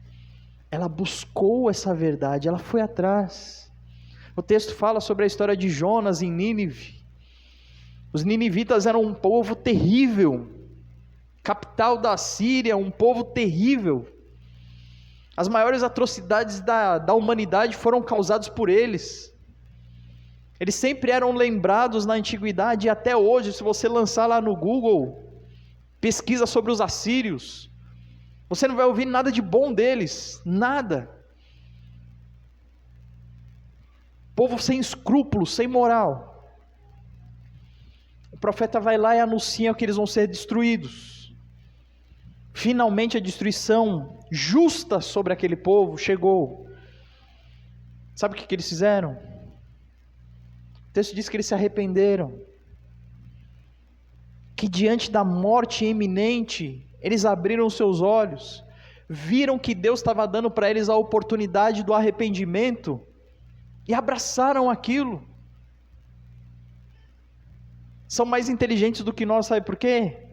ela buscou essa verdade, ela foi atrás. O texto fala sobre a história de Jonas em Nínive. Os ninivitas eram um povo terrível, capital da Síria, um povo terrível. As maiores atrocidades da humanidade foram causadas por eles. Eles sempre eram lembrados na antiguidade, e até hoje, se você lançar lá no Google, pesquisa sobre os assírios, você não vai ouvir nada de bom deles, nada. Povo sem escrúpulos, sem moral. O profeta vai lá e anuncia que eles vão ser destruídos. Finalmente a destruição justa sobre aquele povo chegou. Sabe o que eles fizeram? O texto diz que eles se arrependeram, que diante da morte iminente, eles abriram seus olhos, viram que Deus estava dando para eles a oportunidade do arrependimento e abraçaram aquilo. São mais inteligentes do que nós, sabe por quê?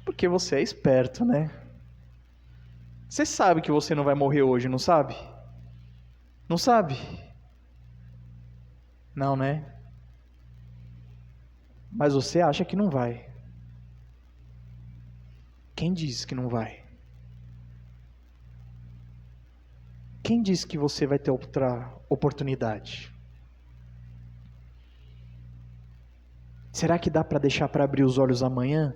Porque você é esperto, né? Você sabe que você não vai morrer hoje, não sabe? Não sabe? Não, né? Mas você acha que não vai. Quem disse que não vai? Quem disse que você vai ter outra oportunidade? Será que dá para deixar para abrir os olhos amanhã?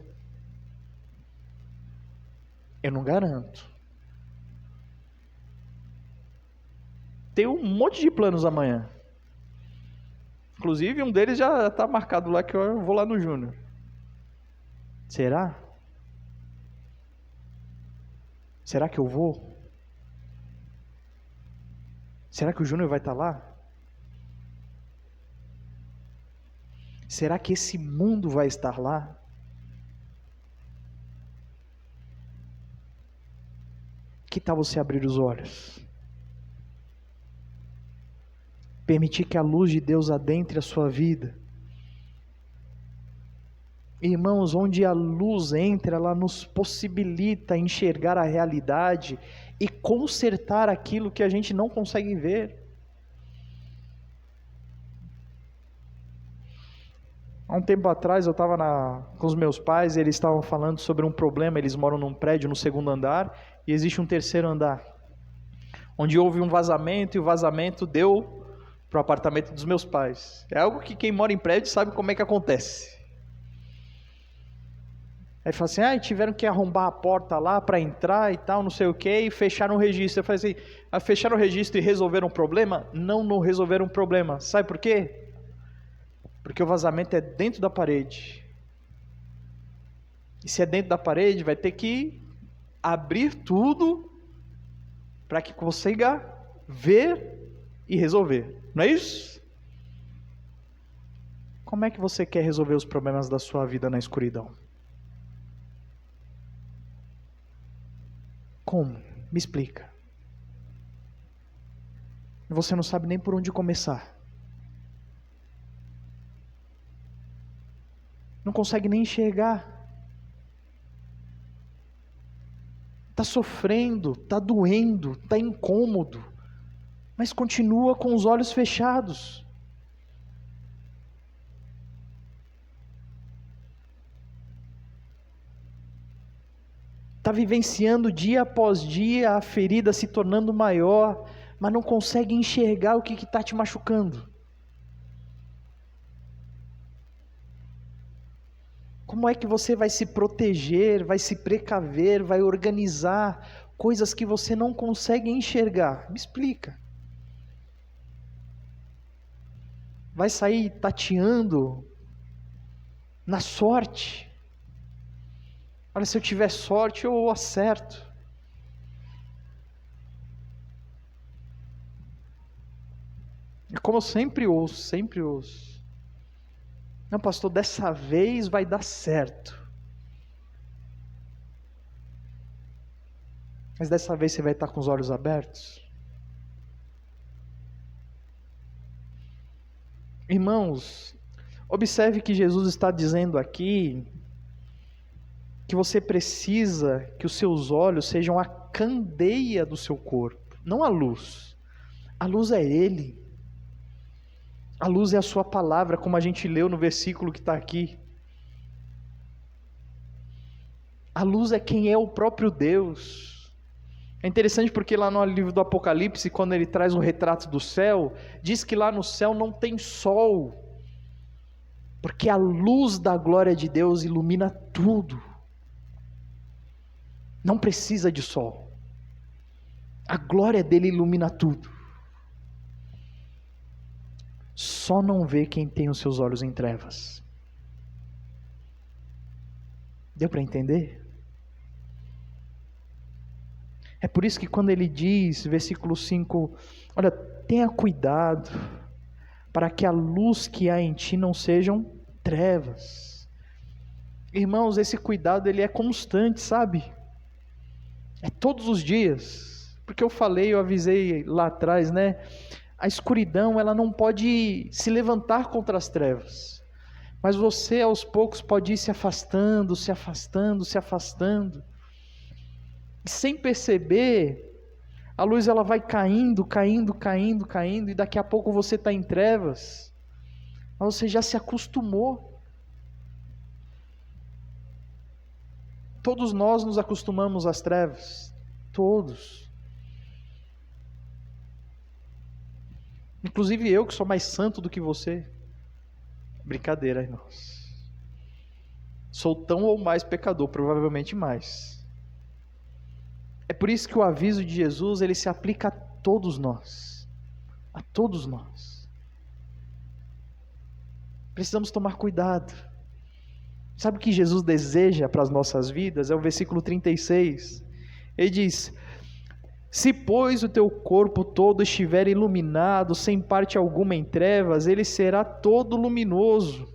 Eu não garanto. Tem um monte de planos amanhã. Inclusive um deles já está marcado lá, que eu vou lá no Júnior. Será? Será que eu vou? Será que o Júnior vai estar lá? Será que esse mundo vai estar lá? Que tal você abrir os olhos? Permitir que a luz de Deus adentre a sua vida. Irmãos, onde a luz entra, ela nos possibilita enxergar a realidade e consertar aquilo que a gente não consegue ver. Há um tempo atrás eu estava com os meus pais e eles estavam falando sobre um problema. Eles moram num prédio no 2º andar e existe um 3º andar, onde houve um vazamento e o vazamento deu para o apartamento dos meus pais. É algo que quem mora em prédio sabe como é que acontece. Aí fala assim, tiveram que arrombar a porta lá para entrar e tal, não sei o que, e fecharam o registro. Eu falei assim, fecharam o registro e resolveram o problema? Não resolveram o problema. Sabe por quê? Porque o vazamento é dentro da parede. E se é dentro da parede, vai ter que abrir tudo para que consiga ver e resolver. Não é isso? Como é que você quer resolver os problemas da sua vida na escuridão? Como? Me explica. Você não sabe nem por onde começar. Não consegue nem enxergar. Está sofrendo, está doendo, está incômodo, mas continua com os olhos fechados. Está vivenciando dia após dia a ferida se tornando maior, mas não consegue enxergar o que está te machucando. Como é que você vai se proteger, vai se precaver, vai organizar coisas que você não consegue enxergar? Me explica. Vai sair tateando na sorte? Olha, se eu tiver sorte, eu acerto. É como eu sempre ouço. Não, pastor, dessa vez vai dar certo. Mas dessa vez você vai estar com os olhos abertos? Irmãos, observe que Jesus está dizendo aqui que você precisa que os seus olhos sejam a candeia do seu corpo, não a luz. A luz é Ele. A luz é a sua palavra, como a gente leu no versículo que está aqui. A luz é quem é o próprio Deus. É interessante porque lá no livro do Apocalipse, quando ele traz o retrato do céu, diz que lá no céu não tem sol, porque a luz da glória de Deus ilumina tudo. Não precisa de sol. A glória dele ilumina tudo. Só não vê quem tem os seus olhos em trevas. Deu para entender? É por isso que quando ele diz, versículo 5, olha, tenha cuidado, para que a luz que há em ti não sejam trevas. Irmãos, esse cuidado ele é constante, sabe? É todos os dias. Porque eu avisei lá atrás, né? A escuridão, ela não pode se levantar contra as trevas. Mas você, aos poucos, pode ir se afastando, se afastando, se afastando. E sem perceber, a luz ela vai caindo, caindo, caindo, caindo, e daqui a pouco você está em trevas. Mas você já se acostumou. Todos nós nos acostumamos às trevas. Todos. Inclusive eu, que sou mais santo do que você. Brincadeira, irmãos. Sou tão ou mais pecador, provavelmente mais. É por isso que o aviso de Jesus, ele se aplica a todos nós. A todos nós. Precisamos tomar cuidado. Sabe o que Jesus deseja para as nossas vidas? É o versículo 36. Ele diz: se pois o teu corpo todo estiver iluminado, sem parte alguma em trevas, ele será todo luminoso,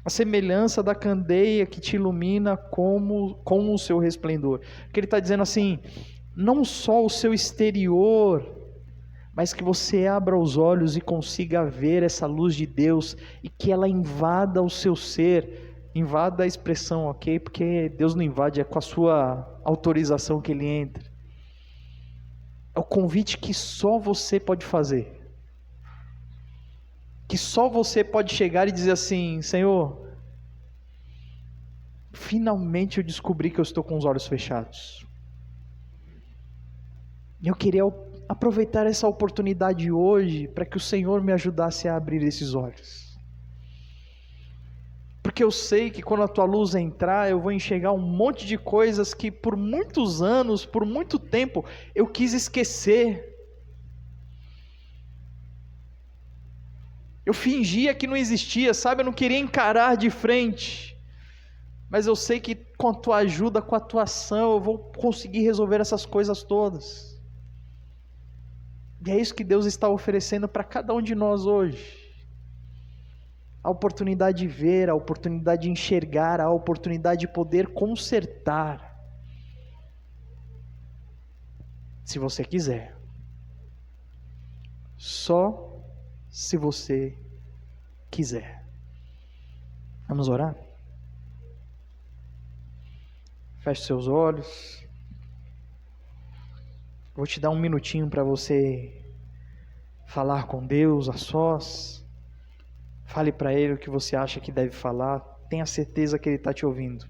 a semelhança da candeia que te ilumina com o seu resplendor. Porque ele está dizendo assim, não só o seu exterior, mas que você abra os olhos e consiga ver essa luz de Deus, e que ela invada o seu ser. Invada a expressão, ok? Porque Deus não invade, é com a sua autorização que ele entra. É o convite que só você pode fazer. Que só você pode chegar e dizer assim: Senhor, finalmente eu descobri que eu estou com os olhos fechados. Eu queria aproveitar essa oportunidade hoje para que o Senhor me ajudasse a abrir esses olhos. Porque eu sei que quando a tua luz entrar, eu vou enxergar um monte de coisas que por muitos anos, por muito tempo, eu quis esquecer. Eu fingia que não existia, sabe? Eu não queria encarar de frente. Mas eu sei que com a tua ajuda, com a tua ação, eu vou conseguir resolver essas coisas todas. E é isso que Deus está oferecendo para cada um de nós hoje. A oportunidade de ver, a oportunidade de enxergar, a oportunidade de poder consertar. Se você quiser. Só se você quiser. Vamos orar? Feche seus olhos. Vou te dar um minutinho para você falar com Deus a sós. Fale para Ele o que você acha que deve falar. Tenha certeza que Ele está te ouvindo.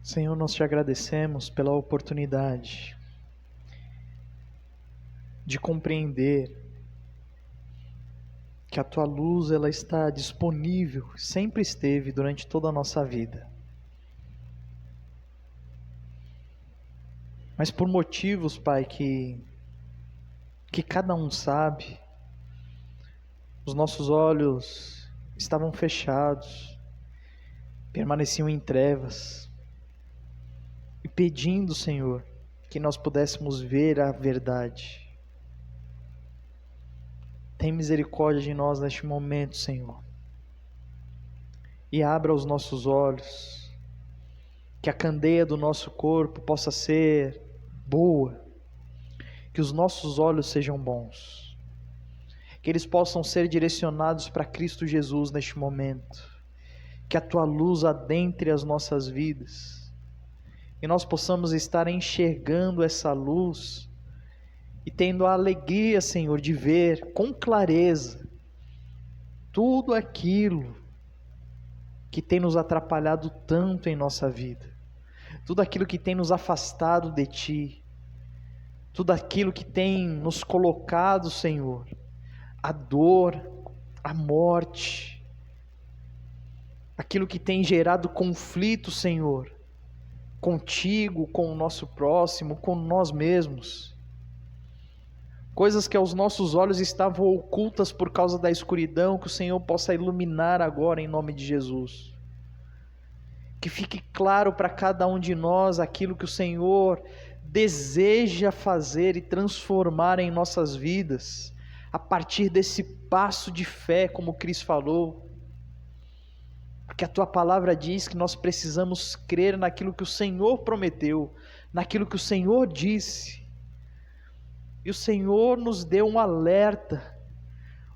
Senhor, nós te agradecemos pela oportunidade de compreender que a tua luz ela está disponível, sempre esteve durante toda a nossa vida. Mas por motivos, Pai, que cada um sabe, os nossos olhos estavam fechados, permaneciam em trevas, e pedindo, Senhor, que nós pudéssemos ver a verdade. Tem misericórdia de nós neste momento, Senhor, e abra os nossos olhos, que a candeia do nosso corpo possa ser boa, que os nossos olhos sejam bons, que eles possam ser direcionados para Cristo Jesus neste momento, que a tua luz adentre as nossas vidas, e nós possamos estar enxergando essa luz e tendo a alegria, Senhor, de ver com clareza tudo aquilo que tem nos atrapalhado tanto em nossa vida, tudo aquilo que tem nos afastado de Ti, tudo aquilo que tem nos colocado, Senhor, a dor, a morte, aquilo que tem gerado conflito, Senhor, contigo, com o nosso próximo, com nós mesmos, coisas que aos nossos olhos estavam ocultas por causa da escuridão, que o Senhor possa iluminar agora em nome de Jesus, que fique claro para cada um de nós aquilo que o Senhor deseja fazer e transformar em nossas vidas, a partir desse passo de fé, como Cristo falou, porque a Tua palavra diz que nós precisamos crer naquilo que o Senhor prometeu, naquilo que o Senhor disse, e o Senhor nos deu um alerta,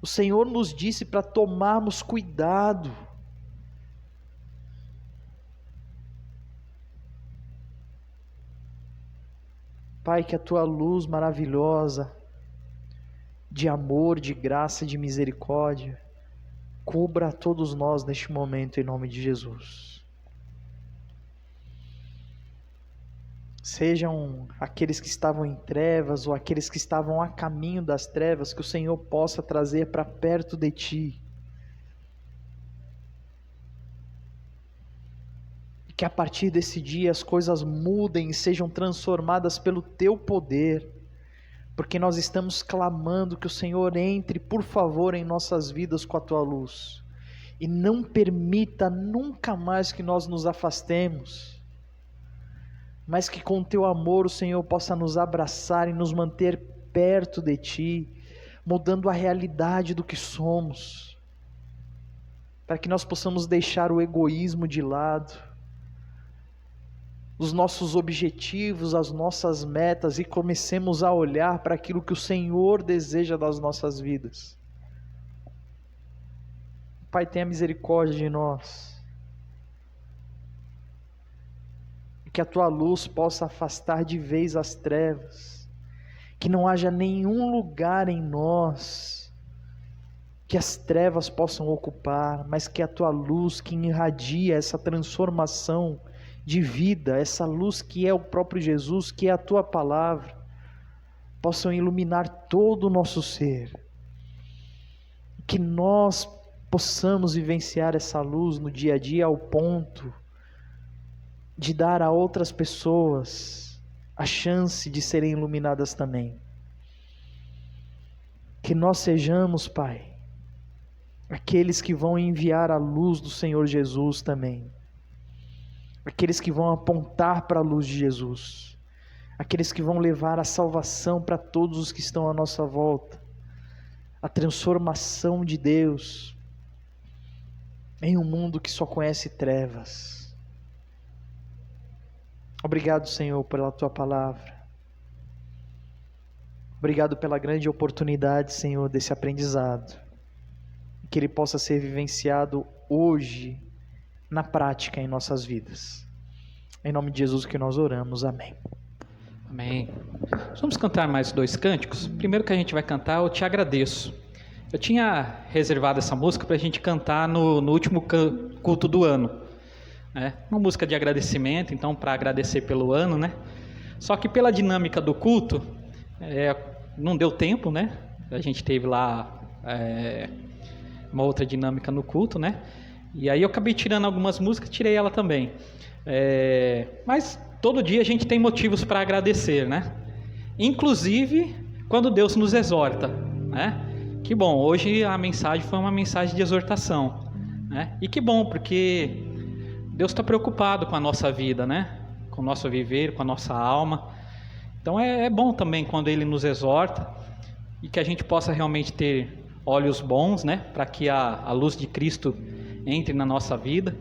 o Senhor nos disse para tomarmos cuidado. Pai, que a Tua luz maravilhosa, de amor, de graça e de misericórdia, cubra a todos nós neste momento, em nome de Jesus. Sejam aqueles que estavam em trevas ou aqueles que estavam a caminho das trevas, que o Senhor possa trazer para perto de Ti. E que a partir desse dia as coisas mudem e sejam transformadas pelo Teu poder, porque nós estamos clamando que o Senhor entre, por favor, em nossas vidas com a Tua luz, e não permita nunca mais que nós nos afastemos, mas que com Teu amor o Senhor possa nos abraçar e nos manter perto de Ti, mudando a realidade do que somos, para que nós possamos deixar o egoísmo de lado, os nossos objetivos, as nossas metas, e comecemos a olhar para aquilo que o Senhor deseja das nossas vidas. Pai, tenha misericórdia de nós, e que a Tua luz possa afastar de vez as trevas, que não haja nenhum lugar em nós que as trevas possam ocupar, mas que a Tua luz, que irradia essa transformação de vida, essa luz que é o próprio Jesus, que é a Tua palavra, possam iluminar todo o nosso ser, que nós possamos vivenciar essa luz no dia a dia ao ponto de dar a outras pessoas a chance de serem iluminadas também. Que nós sejamos, Pai, aqueles que vão enviar a luz do Senhor Jesus também, aqueles que vão apontar para a luz de Jesus, aqueles que vão levar a salvação para todos os que estão à nossa volta, a transformação de Deus em um mundo que só conhece trevas. Obrigado, Senhor, pela Tua palavra, obrigado pela grande oportunidade, Senhor, desse aprendizado, que ele possa ser vivenciado hoje, na prática em nossas vidas. Em nome de Jesus que nós oramos, amém. Amém. Vamos cantar mais 2 cânticos. Primeiro que a gente vai cantar, Eu Te Agradeço. Eu tinha reservado essa música para a gente cantar no último culto do ano, né? Uma música de agradecimento, então, para agradecer pelo ano, né? Só que pela dinâmica do culto, não deu tempo, né? A gente teve lá uma outra dinâmica no culto, né? E aí eu acabei tirando algumas músicas, tirei ela também. Mas todo dia a gente tem motivos para agradecer, né? Inclusive quando Deus nos exorta, né? Que bom, hoje a mensagem foi uma mensagem de exortação, né? E que bom, porque Deus está preocupado com a nossa vida, né? Com o nosso viver, com a nossa alma. Então é bom também quando Ele nos exorta e que a gente possa realmente ter olhos bons, né? Para que a luz de Cristo entre na nossa vida.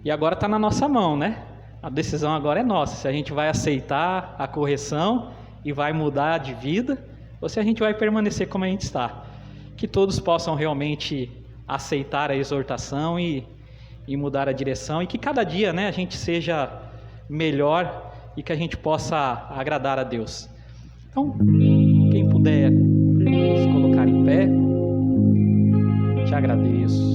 E agora está na nossa mão, né? A decisão agora é nossa, se a gente vai aceitar a correção e vai mudar de vida, ou se a gente vai permanecer como a gente está. Que todos possam realmente aceitar a exortação e mudar a direção, e que cada dia, né, a gente seja melhor e que a gente possa agradar a Deus. Então, quem puder se colocar em pé, te agradeço.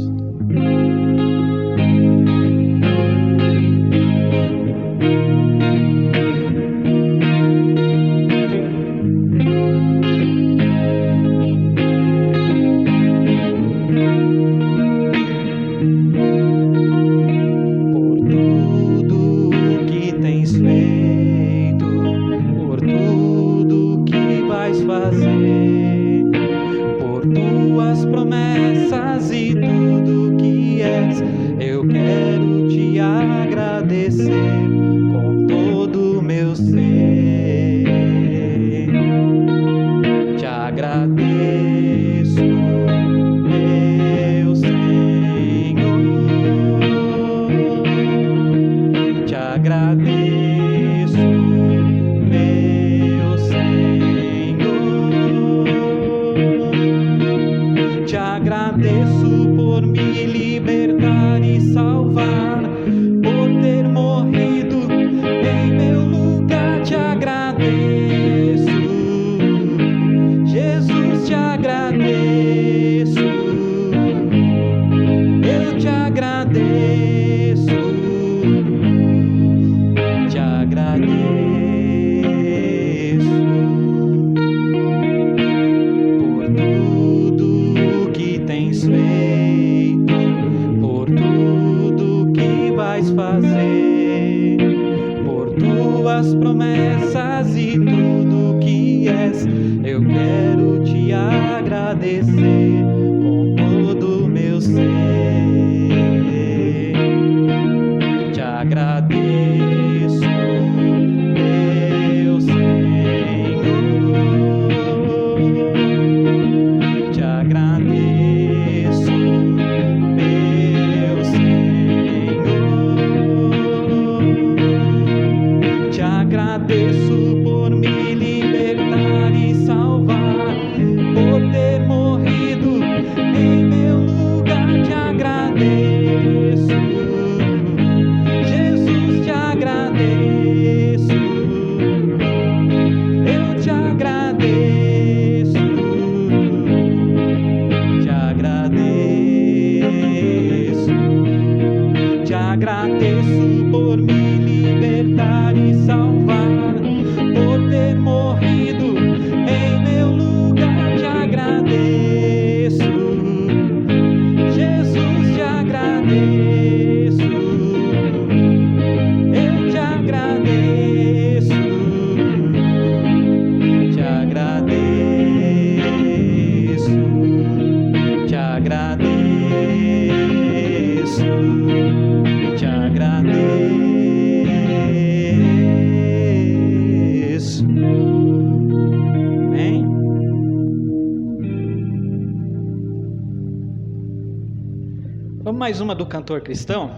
Mais uma do Cantor Cristão.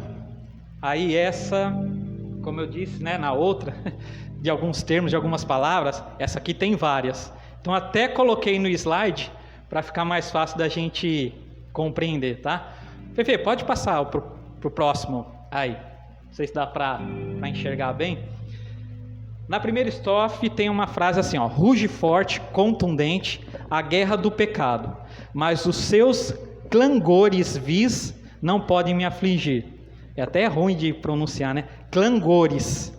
Aí essa, como eu disse, né, na outra, de alguns termos, de algumas palavras, essa aqui tem várias. Então até coloquei no slide para ficar mais fácil da gente compreender, tá? Fefe, pode passar pro próximo aí. Não sei se dá para enxergar bem. Na primeira estrofe tem uma frase assim, ó: ruge forte, contundente, a guerra do pecado, mas os seus clangores vis não podem me afligir. É até ruim de pronunciar, né? Clangores.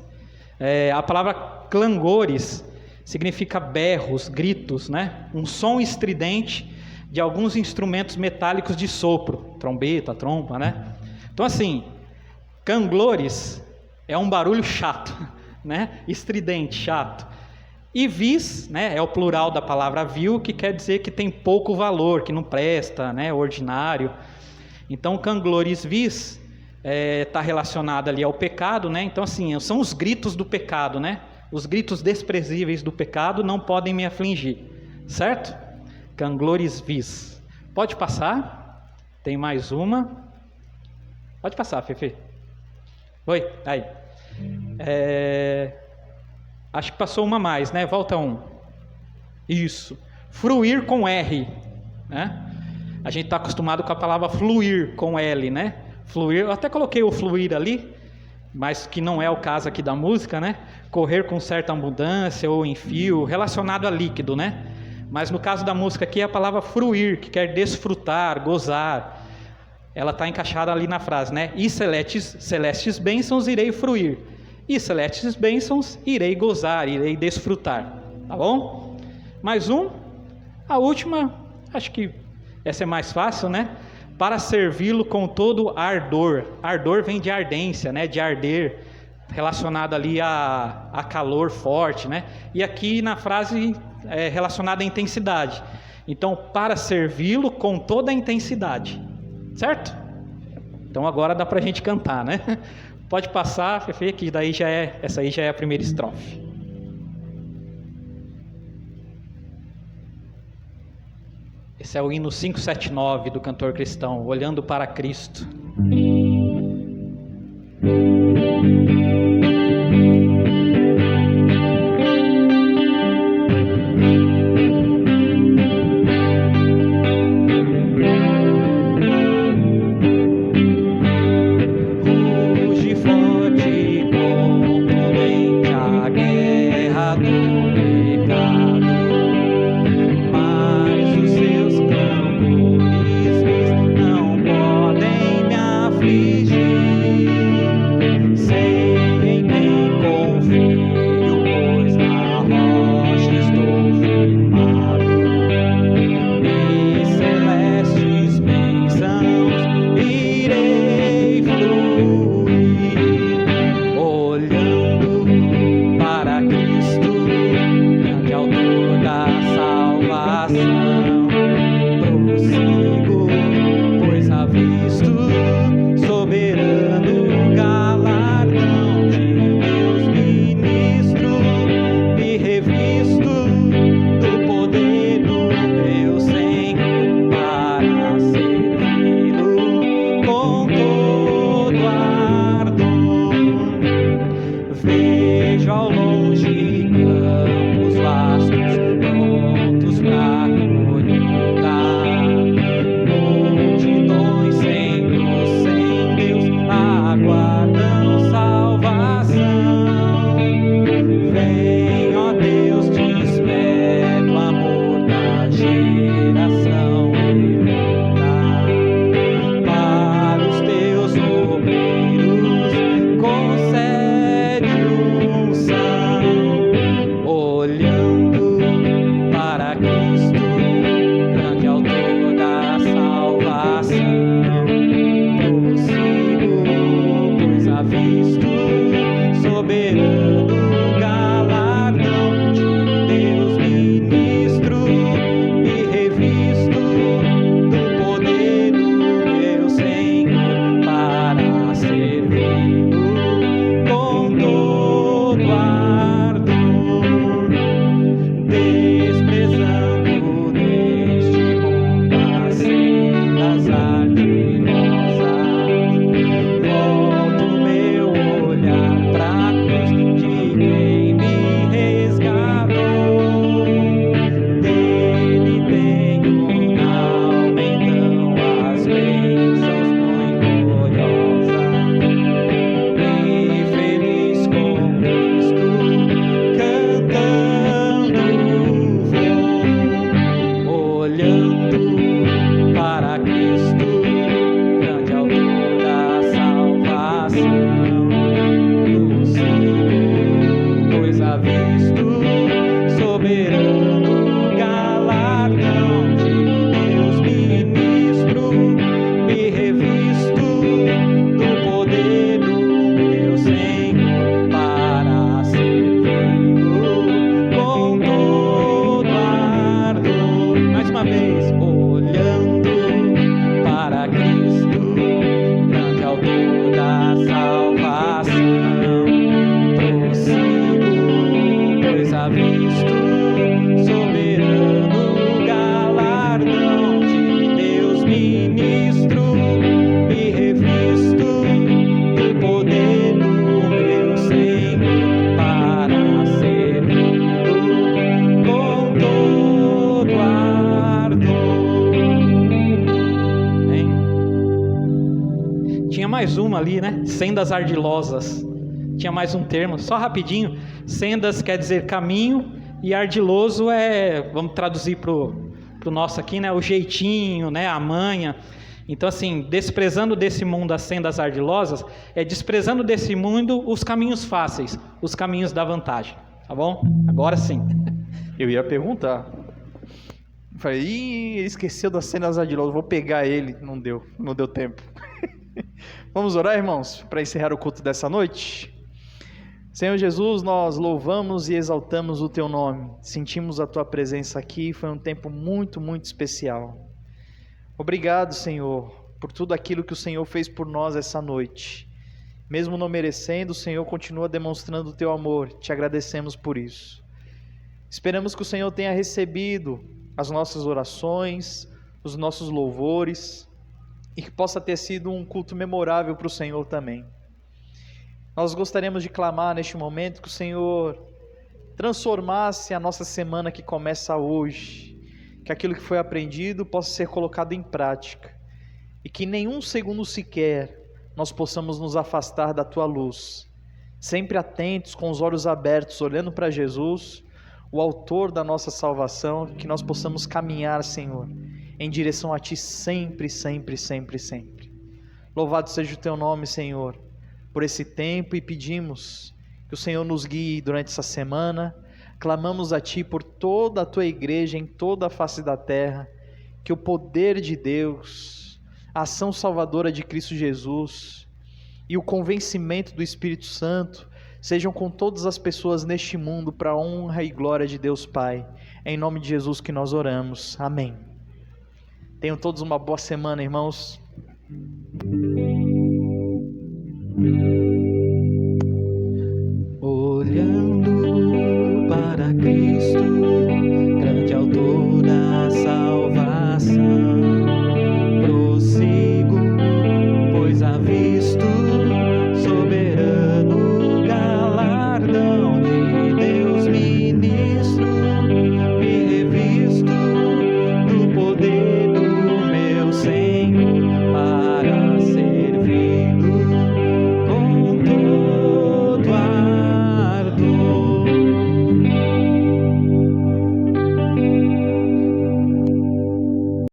A palavra clangores significa berros, gritos, né? Um som estridente de alguns instrumentos metálicos de sopro, trombeta, trompa, né? Então assim, clangores é um barulho chato, né? Estridente, chato. E vis, né? É o plural da palavra vil, que quer dizer que tem pouco valor, que não presta, né? Ordinário. Então, clangores vis está relacionado ali ao pecado, né? Então, assim, são os gritos do pecado, né? Os gritos desprezíveis do pecado não podem me afligir, certo? Clangores vis. Pode passar? Tem mais uma. Pode passar, Fefe. Oi, aí. Acho que passou uma mais, né? Volta um. Isso. Fruir com R, né? A gente está acostumado com a palavra fluir com L, né? Fluir, eu até coloquei o fluir ali, mas que não é o caso aqui da música, né? Correr com certa abundância ou em fio, relacionado a líquido, né? Mas no caso da música aqui é a palavra fruir, que quer desfrutar, gozar. Ela está encaixada ali na frase, né? E celestes bênçãos irei fruir. E celestes bênçãos irei gozar, irei desfrutar. Tá bom? Mais um. A última, acho que essa é mais fácil, né? Para servi-lo com todo ardor. Ardor vem de ardência, né? De arder, relacionado ali a calor forte, né? E aqui na frase é relacionada à intensidade. Então, para servi-lo com toda a intensidade. Certo? Então agora dá para a gente cantar, né? Pode passar, Fefe, que daí essa aí já é a primeira estrofe. Esse é o hino 579 do cantor cristão, Olhando para Cristo. ali, né? Sendas ardilosas. Tinha mais um termo, só rapidinho. Sendas quer dizer caminho e ardiloso vamos traduzir pro nosso aqui, né? O jeitinho, né? A manha. Então, assim, desprezando desse mundo as sendas ardilosas, desprezando desse mundo os caminhos fáceis, os caminhos da vantagem. Tá bom? Agora sim. Eu ia perguntar. Falei, ele esqueceu das cenas ardilosas, vou pegar ele. Não deu tempo. Vamos orar, irmãos, para encerrar o culto dessa noite? Senhor Jesus, nós louvamos e exaltamos o Teu nome. Sentimos a Tua presença aqui, foi um tempo muito, muito especial. Obrigado, Senhor, por tudo aquilo que o Senhor fez por nós essa noite. Mesmo não merecendo, o Senhor continua demonstrando o Teu amor. Te agradecemos por isso. Esperamos que o Senhor tenha recebido as nossas orações, os nossos louvores, e que possa ter sido um culto memorável para o Senhor também. Nós gostaríamos de clamar neste momento que o Senhor transformasse a nossa semana que começa hoje, que aquilo que foi aprendido possa ser colocado em prática, e que nenhum segundo sequer nós possamos nos afastar da Tua luz, sempre atentos, com os olhos abertos, olhando para Jesus, o autor da nossa salvação, que nós possamos caminhar, Senhor, em direção a Ti sempre, sempre, sempre, sempre. Louvado seja o Teu nome, Senhor, por esse tempo, e pedimos que o Senhor nos guie durante essa semana. Clamamos a Ti por toda a Tua igreja em toda a face da terra, que o poder de Deus, a ação salvadora de Cristo Jesus e o convencimento do Espírito Santo sejam com todas as pessoas neste mundo, para a honra e glória de Deus Pai. É em nome de Jesus que nós oramos. Amém. Tenham todos uma boa semana, irmãos. Olhando para Cristo,